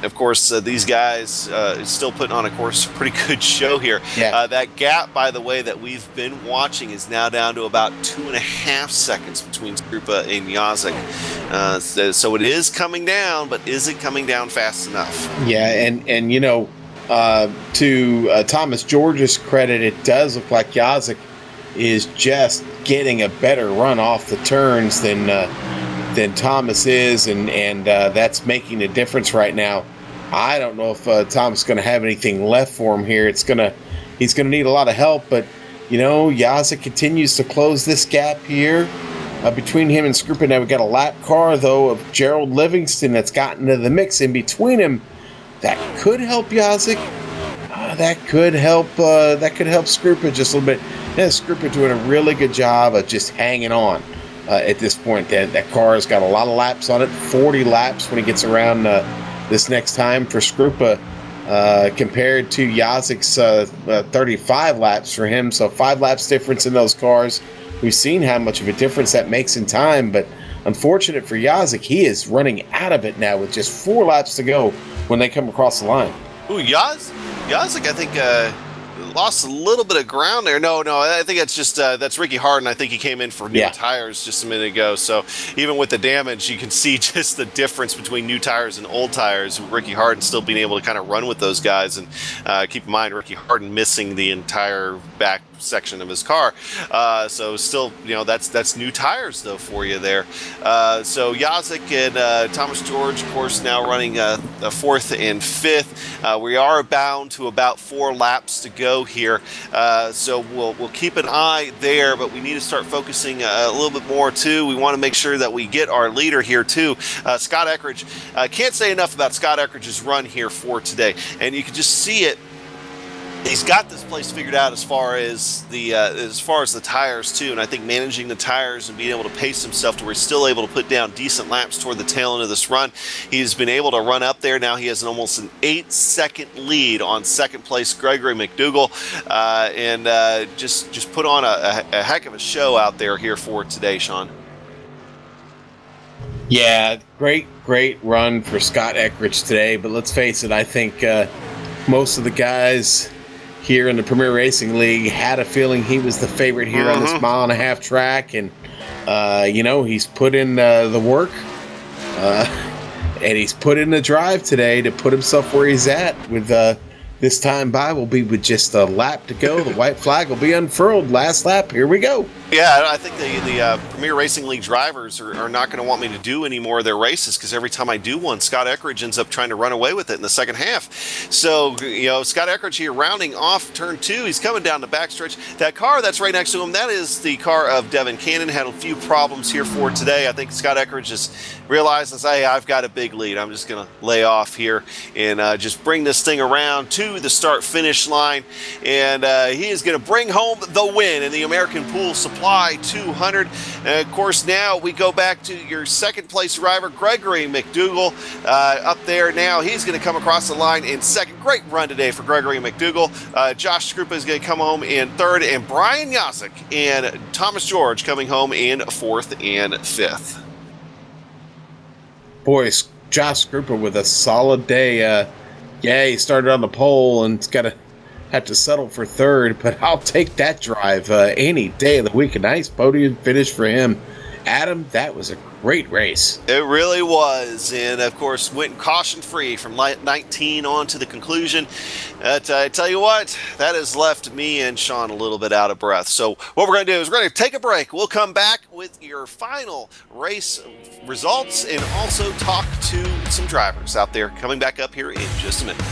of course, these guys still putting on, of course, a pretty good show here. Yeah. That gap, by the way, that we've been watching is now down to about 2.5 seconds between Skrupa and Yazik. So it is coming down, but is it coming down fast enough? Yeah, and to Thomas George's credit, it does look like Yazik is just getting a better run off the turns than Thomas is, and that's making a difference right now. I don't know if Thomas is going to have anything left for him here. He's going to need a lot of help, but Yazik continues to close this gap here between him and Skrupa. Now we got a lap car though of Gerald Livingston that's gotten into the mix in between him. That could help Yazik. That could help Skrupa just a little bit. Yeah, Skrupa doing a really good job of just hanging on at this point. That car has got a lot of laps on it. 40 laps when he gets around this next time for Skrupa, compared to Yazik's 35 laps for him. So 5 laps difference in those cars. We've seen how much of a difference that makes in time, but unfortunate for Yazik, he is running out of it now with just 4 laps to go when they come across the line. Ooh, Yazik, I think, lost a little bit of ground there. No, I think that's just that's Ricky Harden. I think he came in for new tires just a minute ago. So even with the damage, you can see just the difference between new tires and old tires. Ricky Harden still being able to kind of run with those guys. And keep in mind, Ricky Harden missing the entire back section of his car. So still, that's new tires though for you there. So Yazik and Thomas George, of course, now running fourth and fifth. We are bound to about 4 laps to go here, so we'll keep an eye there, but we need to start focusing a little bit more too. We want to make sure that we get our leader here too, Scott Eckridge. Can't say enough about Scott Eckridge's run here for today, and you can just see it. He's got this place figured out as far as the tires too, and I think managing the tires and being able to pace himself to where he's still able to put down decent laps toward the tail end of this run. He's been able to run up there. Now he has almost an 8-second lead on second place Gregory McDougall, and just put on a heck of a show out there here for today, Sean. Yeah, great run for Scott Eckridge today, but let's face it, I think most of the guys here in the Premier Racing League had a feeling he was the favorite here on this 1.5-mile track, and he's put in the work, and he's put in the drive today to put himself where he's at. With this time by will be with just a lap to go. The white flag will be unfurled. Last lap. Here we go. Yeah, I think the Premier Racing League drivers are not going to want me to do any more of their races, because every time I do one, Scott Eckridge ends up trying to run away with it in the second half. So, Scott Eckridge here rounding off turn 2. He's coming down the backstretch. That car that's right next to him, that is the car of Devin Cannon. Had a few problems here for today. I think Scott Eckridge just realizes, hey, I've got a big lead. I'm just going to lay off here and just bring this thing around to the start-finish line. And he is going to bring home the win in the American Pool Supply 200. And of course, now we go back to your second place driver, Gregory McDougall, up there now. He's going to come across the line in second. Great run today for Gregory McDougall. Josh Skrupa is going to come home in third, and Brian Yazik and Thomas George coming home in fourth and fifth. Boys, Josh Skrupa with a solid day. He started on the pole and it's got to have to settle for third, but I'll take that drive any day of the week. A nice podium finish for him. Adam, that was a great race. It really was, and of course went caution-free from lap 19 on to the conclusion. But I tell you what, that has left me and Sean a little bit out of breath. So what we're going to do is we're going to take a break. We'll come back with your final race results and also talk to some drivers out there coming back up here in just a minute.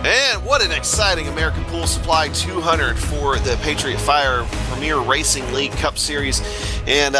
And what an exciting American Pool Supply 200 for the Patriot Fire Premier Racing League Cup Series. And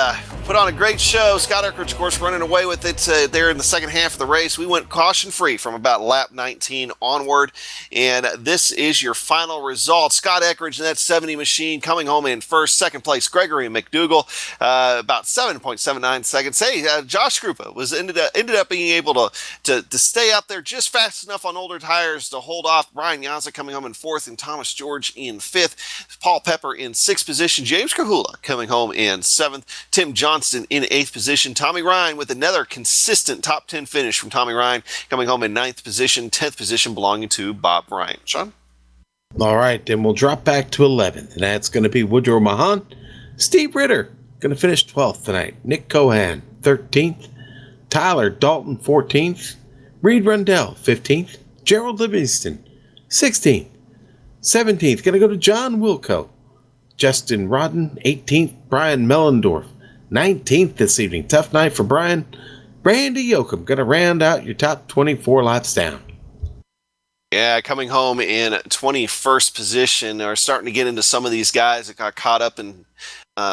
put on a great show. Scott Eckridge, of course, running away with it there in the second half of the race. We went caution-free from about lap 19 onward. And this is your final result. Scott Eckridge in that 70 machine coming home in first. Second place, Gregory McDougall, about 7.79 seconds. Hey, Josh Krupa ended up being able to stay up there just fast enough on older tires to hold off. Brian Yazza coming home in fourth and Thomas George in fifth. Paul Pepper in sixth position. James Kahula coming home in seventh. Tim Johnston in eighth position. Tommy Ryan with another consistent top 10 finish from Tommy Ryan coming home in ninth position. 10th position belonging to Bob Bryant. Sean? All right, then we'll drop back to 11th, and that's going to be Woodrow Mahan. Steve Ritter going to finish 12th tonight. Nick Cohan, 13th. Tyler Dalton, 14th. Reed Rundell, 15th. Gerald Livingston, 16th. 17th, going to go to John Wilco. Justin Rodden, 18th. Brian Mellendorf, 19th this evening. Tough night for Brian. Randy Yoakum going to round out your top 24 laps down. Yeah, coming home in 21st position. Are starting to get into some of these guys that got caught up in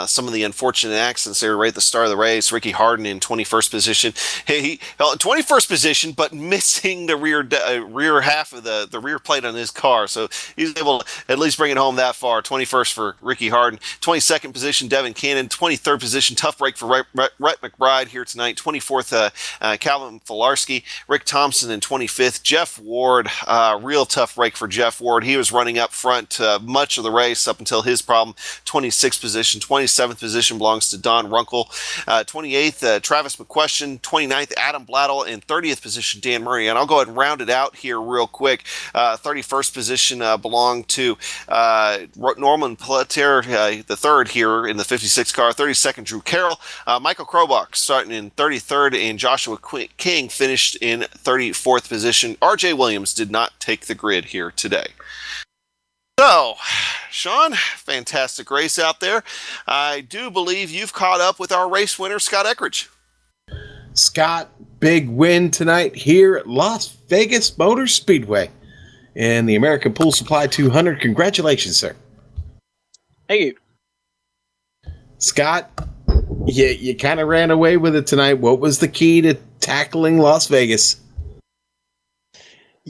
some of the unfortunate accidents there right at the start of the race. Ricky Harden in 21st position. He 21st position, but missing the rear half of the rear plate on his car. So he's able to at least bring it home that far. 21st for Ricky Harden. 22nd position, Devin Cannon. 23rd position, tough break for Rhett McBride here tonight. 24th, Calvin Filarski. Rick Thompson in 25th. Jeff Ward, real tough break for Jeff Ward. He was running up front much of the race up until his problem. 26th position. 27th position belongs to Don Runkle. 28th, Travis McQuestion. 29th, Adam Blattle. And 30th position, Dan Murray. And I'll go ahead and round it out here real quick. 31st position belonged to Norman Plater, the third here in the 56 car. 32nd, Drew Carroll. Michael Krobach starting in 33rd. And Joshua King finished in 34th position. RJ Williams did not take the grid here today. So, Sean, fantastic race out there. I do believe you've caught up with our race winner, Scott Eckridge. Scott, big win tonight here at Las Vegas Motor Speedway and the American Pool Supply 200. Congratulations, sir. Thank you. Scott, you kind of ran away with it tonight. What was the key to tackling Las Vegas?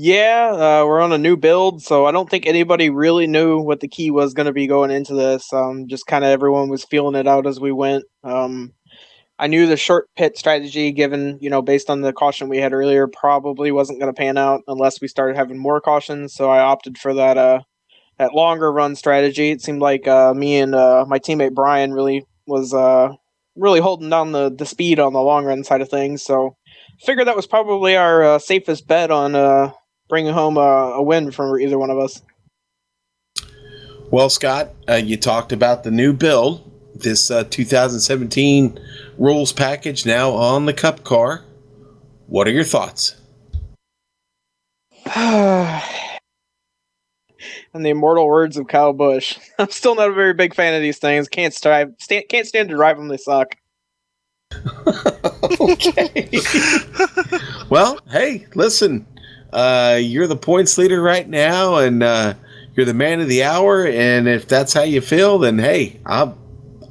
Yeah, we're on a new build, so I don't think anybody really knew what the key was going to be going into this. Just kind of everyone was feeling it out as we went. I knew the short pit strategy, given, based on the caution we had earlier, probably wasn't going to pan out unless we started having more cautions. So I opted for that longer run strategy. It seemed like me and my teammate Brian really was really holding down the speed on the long run side of things. So figured that was probably our safest bet on bringing home a win from either one of us. Well, Scott, you talked about the new build, this 2017 rules package now on the Cup car. What are your thoughts? And the immortal words of Kyle Busch. I'm still not a very big fan of these things. Can't stand to drive them. They suck. Okay. Well, hey, listen. You're the points leader right now, and you're the man of the hour. And if that's how you feel, then hey,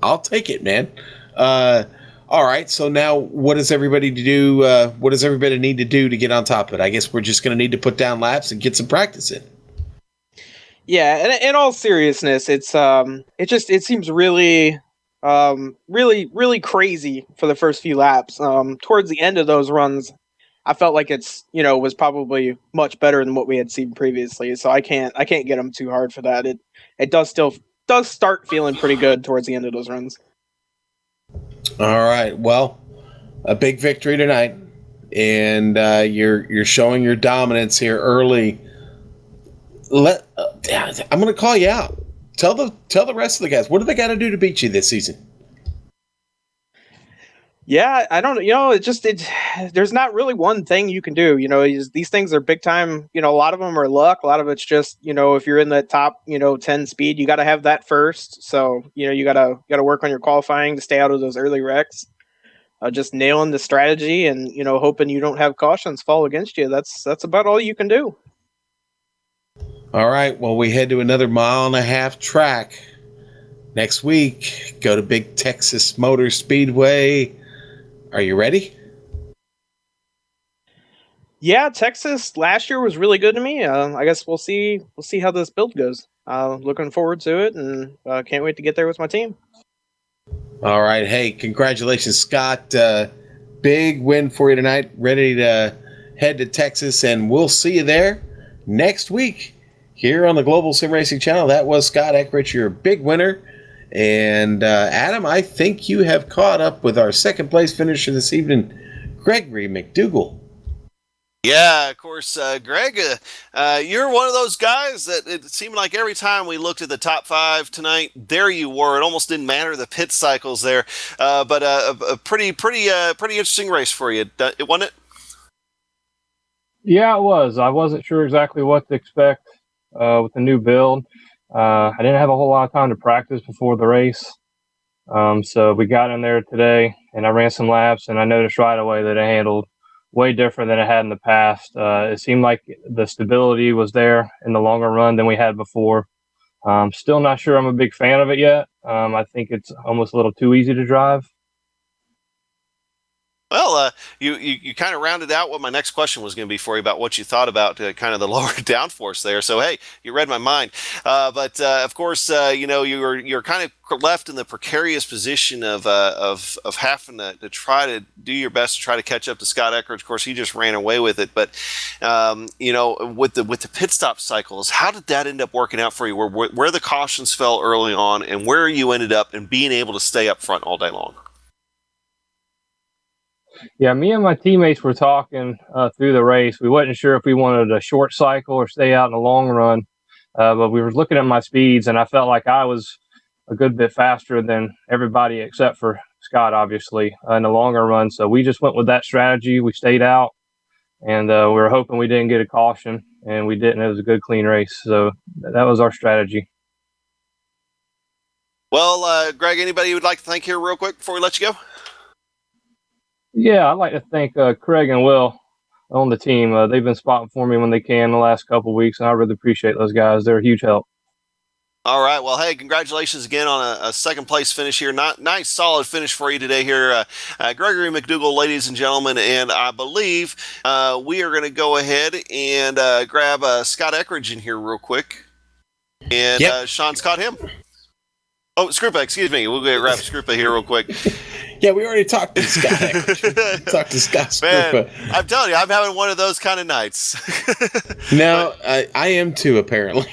I'll take it, man. All right. So now, what does everybody do? What does everybody need to do to get on top of it? I guess we're just going to need to put down laps and get some practice in. Yeah, and in all seriousness, it seems really really crazy for the first few laps. Towards the end of those runs, I felt like was probably much better than what we had seen previously. So I can't get them too hard for that. It does start feeling pretty good towards the end of those runs. All right. Well, a big victory tonight, and you're showing your dominance here early. I'm going to call you out. Tell the rest of the guys, what do they got to do to beat you this season? Yeah, I don't. There's not really one thing you can do. These things are big time. A lot of them are luck. A lot of it's just if you're in the top 10 speed, you got to have that first. So you gotta work on your qualifying to stay out of those early wrecks. Just nailing the strategy and hoping you don't have cautions fall against you. That's about all you can do. All right. Well, we head to another 1.5-mile track next week. Go to Big Texas Motor Speedway. Are you ready? Yeah, Texas last year was really good to me. I guess we'll see how this build goes. Looking forward to it, and can't wait to get there with my team. All right. Hey, congratulations, Scott. Big win for you tonight. Ready to head to Texas, and we'll see you there next week here on the Global Sim Racing Channel. That was Scott Eckrich, your big winner. And Adam, I think you have caught up with our second place finisher this evening, Gregory McDougall. Yeah, of course, Greg, you're one of those guys that it seemed like every time we looked at the top 5 tonight, there you were. It almost didn't matter the pit cycles there, but a pretty interesting race for you, wasn't it? Yeah, it was. I wasn't sure exactly what to expect with the new build. I didn't have a whole lot of time to practice before the race. So we got in there today and I ran some laps and I noticed right away that it handled way different than it had in the past. It seemed like the stability was there in the longer run than we had before. Still not sure I'm a big fan of it yet. I think it's almost a little too easy to drive. Well, you kind of rounded out what my next question was going to be for you about what you thought about kind of the lower downforce there. So hey, you read my mind. But of course, you're kind of left in the precarious position of having to try to do your best to try to catch up to Scott Eckrich. Of course, he just ran away with it. But with the pit stop cycles, how did that end up working out for you? Where the cautions fell early on, and where you ended up and being able to stay up front all day long? Yeah, me and my teammates were talking through the race. We wasn't sure if we wanted a short cycle or stay out in the long run, but we were looking at my speeds, and I felt like I was a good bit faster than everybody except for Scott, obviously, in the longer run. So we just went with that strategy. We stayed out, and we were hoping we didn't get a caution, and we didn't. It was a good, clean race. So that was our strategy. Well, Greg, anybody you would like to thank here real quick before we let you go? Yeah, I'd like to thank Craig and Will on the team. They've been spotting for me when they can the last couple of weeks, and I really appreciate those guys. They're a huge help. All right. Well, hey, congratulations again on a second place finish here. Nice, solid finish for you today here. Gregory McDougall, ladies and gentlemen. And I believe we are going to go ahead and grab Scott Eckrich in here real quick. And Sean's caught him. Oh, Scrupa, excuse me. We'll go grab Scrupa here real quick. Yeah, we already talked to Scott. Talked to Scott Scrupa. Man, I'm telling you, I'm having one of those kind of nights. No, I am too, apparently.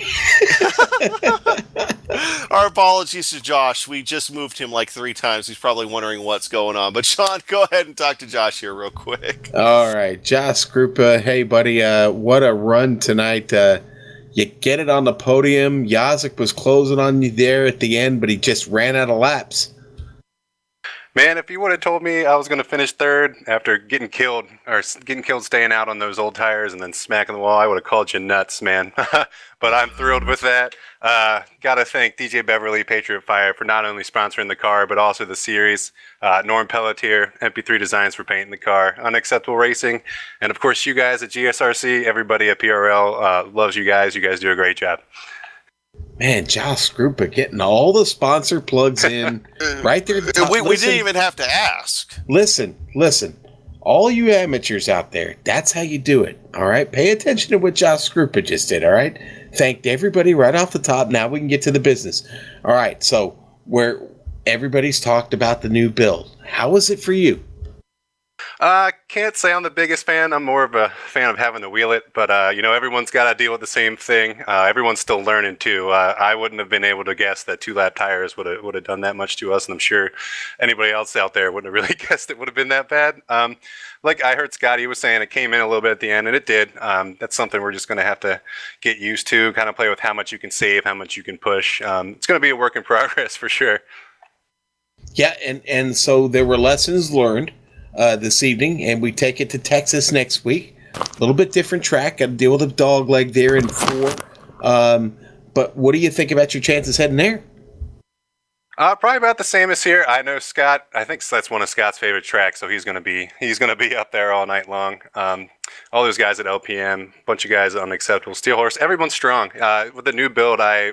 Our apologies to Josh. We just moved him like 3 times. He's probably wondering what's going on. But Sean, go ahead and talk to Josh here real quick. All right, Josh Scrupa. Hey, buddy, what a run tonight. You get it on the podium. Yazik was closing on you there at the end, but he just ran out of laps. Man, if you would have told me I was going to finish third after getting killed staying out on those old tires and then smacking the wall, I would have called you nuts, man. But I'm thrilled with that. Got to thank DJ Beverly, Patriot Fire, for not only sponsoring the car, but also the series. Norm Pelletier, MP3 Designs for painting the car. Unacceptable Racing. And of course, you guys at GSRC, everybody at PRL loves you guys. You guys do a great job. Man, Josh Grupa getting all the sponsor plugs in right there. At the top. We didn't even have to ask. Listen. All you amateurs out there, that's how you do it. All right? Pay attention to what Josh Grupa just did. All right? Thanked everybody right off the top. Now we can get to the business. All right. So where everybody's talked about the new build. How was it for you? Can't say I'm the biggest fan. I'm more of a fan of having to wheel it, but everyone's got to deal with the same thing. Everyone's still learning too. I wouldn't have been able to guess that 2-lap tires would have done that much to us, and I'm sure anybody else out there wouldn't have really guessed it would have been that bad. Like I heard Scotty was saying, it came in a little bit at the end, and it did. That's something we're just going to have to get used to. Kind of play with how much you can save, how much you can push. It's going to be a work in progress for sure. Yeah, and so there were lessons learned this evening, and we take it to Texas next week. A little bit different track. Got to deal with a dog leg there in 4. But what do you think about your chances heading there? Probably about the same as here. I know Scott. I think that's one of Scott's favorite tracks, so he's gonna be up there all night long. All those guys at LPM, bunch of guys at Unacceptable, Steel Horse, everyone's strong. With the new build, I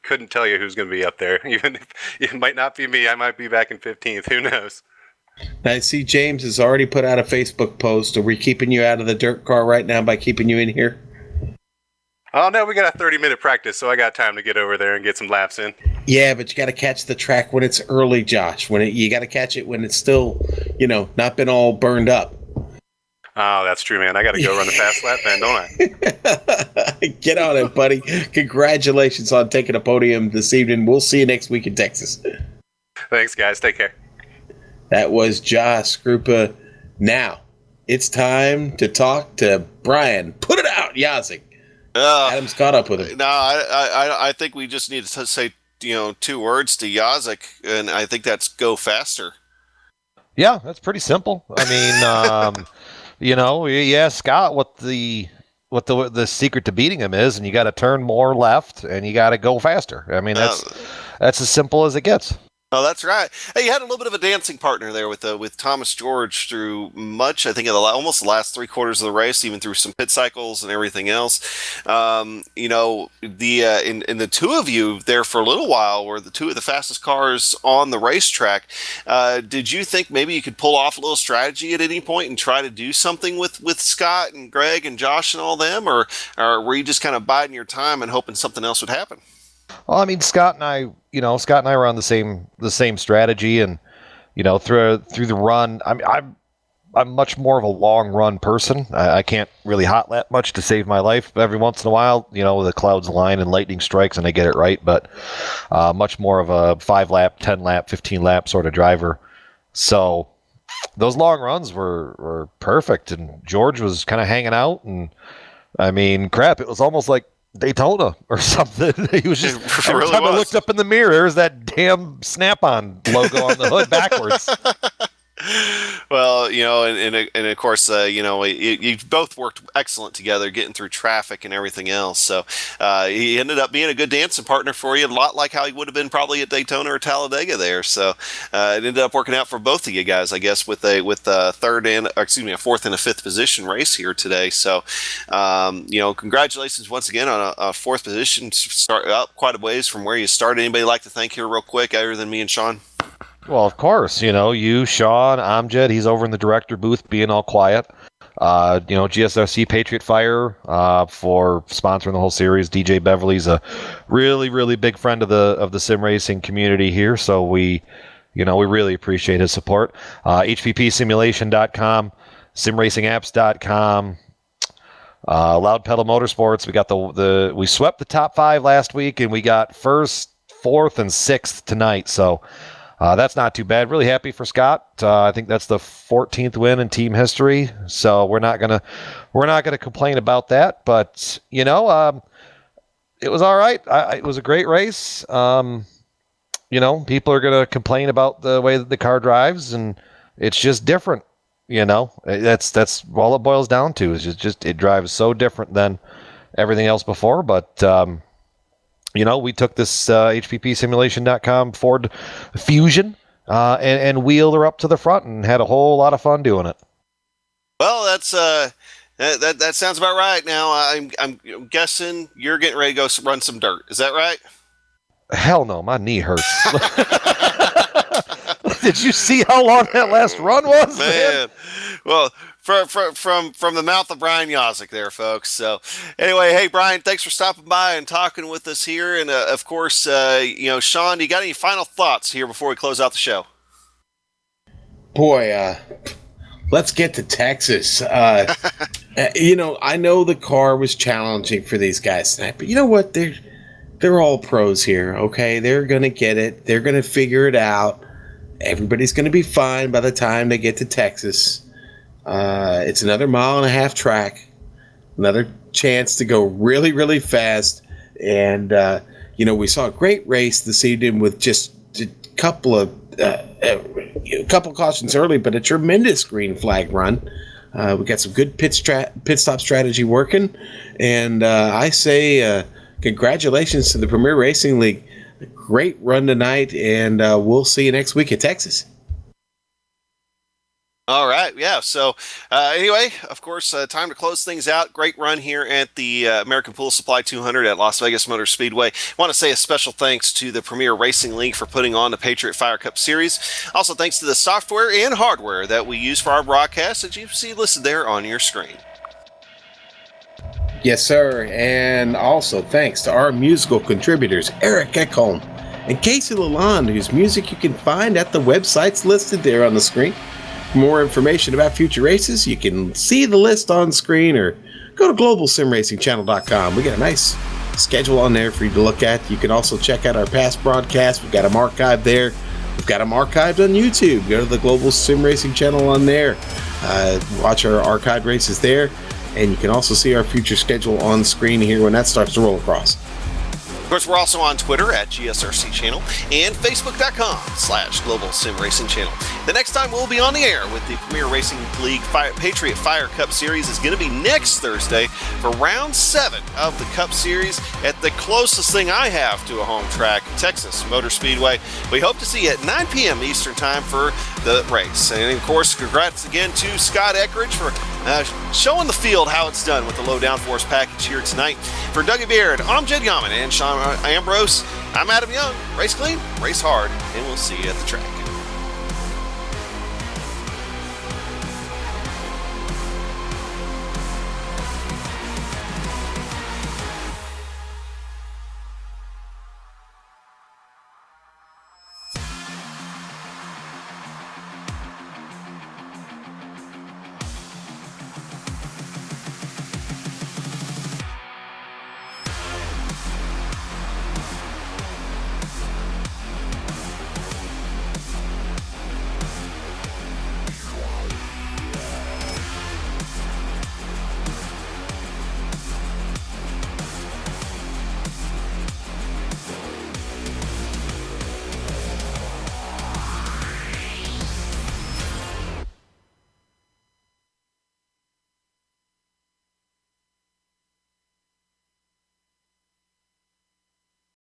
couldn't tell you who's gonna be up there. Even if it might not be me, I might be back in 15th. Who knows? I see James has already put out a Facebook post. Are we keeping you out of the dirt car right now by keeping you in here? Oh, no, we got a 30-minute practice, so I got time to get over there and get some laps in. Yeah, but you got to catch the track when it's early, Josh. You got to catch it when it's still, not been all burned up. Oh, that's true, man. I got to go run the fast lap then, don't I? Get on it, buddy. Congratulations on taking a podium this evening. We'll see you next week in Texas. Thanks, guys. Take care. That was Josh Grupa. Now, it's time to talk to Brian. Put it out, Yazik. Adam's caught up with it. No, I think we just need to say 2 words to Yazik, and I think that's go faster. Yeah, that's pretty simple. I mean, you ask Scott what the secret to beating him is, and you got to turn more left, and you got to go faster. I mean, that's as simple as it gets. Oh, that's right. Hey, you had a little bit of a dancing partner there with Thomas George through much, I think, of almost the last 3/4 of the race, even through some pit cycles and everything else. In the two of you there for a little while were the 2 of the fastest cars on the racetrack. Did you think maybe you could pull off a little strategy at any point and try to do something with Scott and Greg and Josh and all them, or were you just kind of biding your time and hoping something else would happen? Well, I mean, Scott and I were on the same strategy, and through the run. I mean, I'm much more of a long run person. I can't really hot lap much to save my life. Every once in a while, the clouds align and lightning strikes, and I get it right. But much more of a 5-lap, 10-lap, 15-lap sort of driver. So those long runs were perfect, and George was kind of hanging out, and I mean, crap, it was almost like Daytona or something. He was just every time I looked up in the mirror, there's that damn Snap-on logo on the hood backwards. Well, and of course, you both worked excellent together, getting through traffic and everything else. So he ended up being a good dancing partner for you, a lot like how he would have been probably at Daytona or Talladega there. So it ended up working out for both of you guys, I guess, with a 4th and a 5th position race here today. So congratulations once again on a 4th position, start up quite a ways from where you started. Anybody like to thank here real quick, other than me and Sean? Well, of course, you, Sean, Amjad, he's over in the director booth being all quiet. GSRC Patriot Fire for sponsoring the whole series. DJ Beverly's a really, really big friend of the sim racing community here, so we really appreciate his support. HPPsimulation.com, simracingapps.com, Loud Pedal Motorsports. We got we swept the top 5 last week, and we got 1st, 4th, and 6th tonight. So. That's not too bad. Really happy for Scott. I think that's the 14th win in team history. So we're not gonna complain about that. But it was all right. It was a great race. People are gonna complain about the way that the car drives, and it's just different. That's all it boils down to. Is just it drives so different than everything else before. But we took this HPPsimulation.com Ford Fusion and wheeled her up to the front and had a whole lot of fun doing it. Well, that's That sounds about right. Now I'm guessing you're getting ready to go run some dirt. Is that right? Hell no, my knee hurts. Did you see how long that last run was, man? Well, from the mouth of Brian Yazik there, folks. So anyway, hey Brian, thanks for stopping by and talking with us here. And of course, Sean, you got any final thoughts here before we close out the show? Boy, let's get to Texas. I know the car was challenging for these guys tonight, but you know what? They're all pros here, okay? They're going to get it. They're going to figure it out. Everybody's going to be fine by the time they get to Texas. It's another 1.5 mile track, another chance to go really, really fast. And, we saw a great race this evening with just a couple cautions early, but a tremendous green flag run. We got some good pit stop strategy working. And I say congratulations to the Premier Racing League. A great run tonight, and we'll see you next week at Texas. All right, yeah. So anyway, of course, time to close things out. Great run here at the American Pool Supply 200 at Las Vegas Motor Speedway. I want to say a special thanks to the Premier Racing League for putting on the Patriot Fire Cup Series. Also, thanks to the software and hardware that we use for our broadcast that you see listed there on your screen. Yes, sir. And also thanks to our musical contributors, Eric Ekholm and Casey Lalonde, whose music you can find at the websites listed there on the screen. For more information about future races, you can see the list on screen or go to globalsimracingchannel.com. We got a nice schedule on there for you to look at. You can also check out our past broadcasts. We've got them archived there. We've got them archived on YouTube. Go to the Global Sim Racing channel on there. Watch our archived races there. And you can also see our future schedule on screen here when that starts to roll across. Of course, we're also on Twitter at GSRC Channel and Facebook.com/Global Sim Racing Channel. The next time we'll be on the air with the Premier Racing League Patriot Fire Cup Series is going to be next Thursday for Round 7 of the Cup Series at the closest thing I have to a home track, Texas Motor Speedway. We hope to see you at 9 p.m. Eastern Time for the race. And, of course, congrats again to Scott Eckridge for showing the field how it's done with the low downforce package here tonight. For Dougie Beard, I'm Jed Yaman and Sean Ambrose. I'm Adam Young. Race clean, race hard, and we'll see you at the track.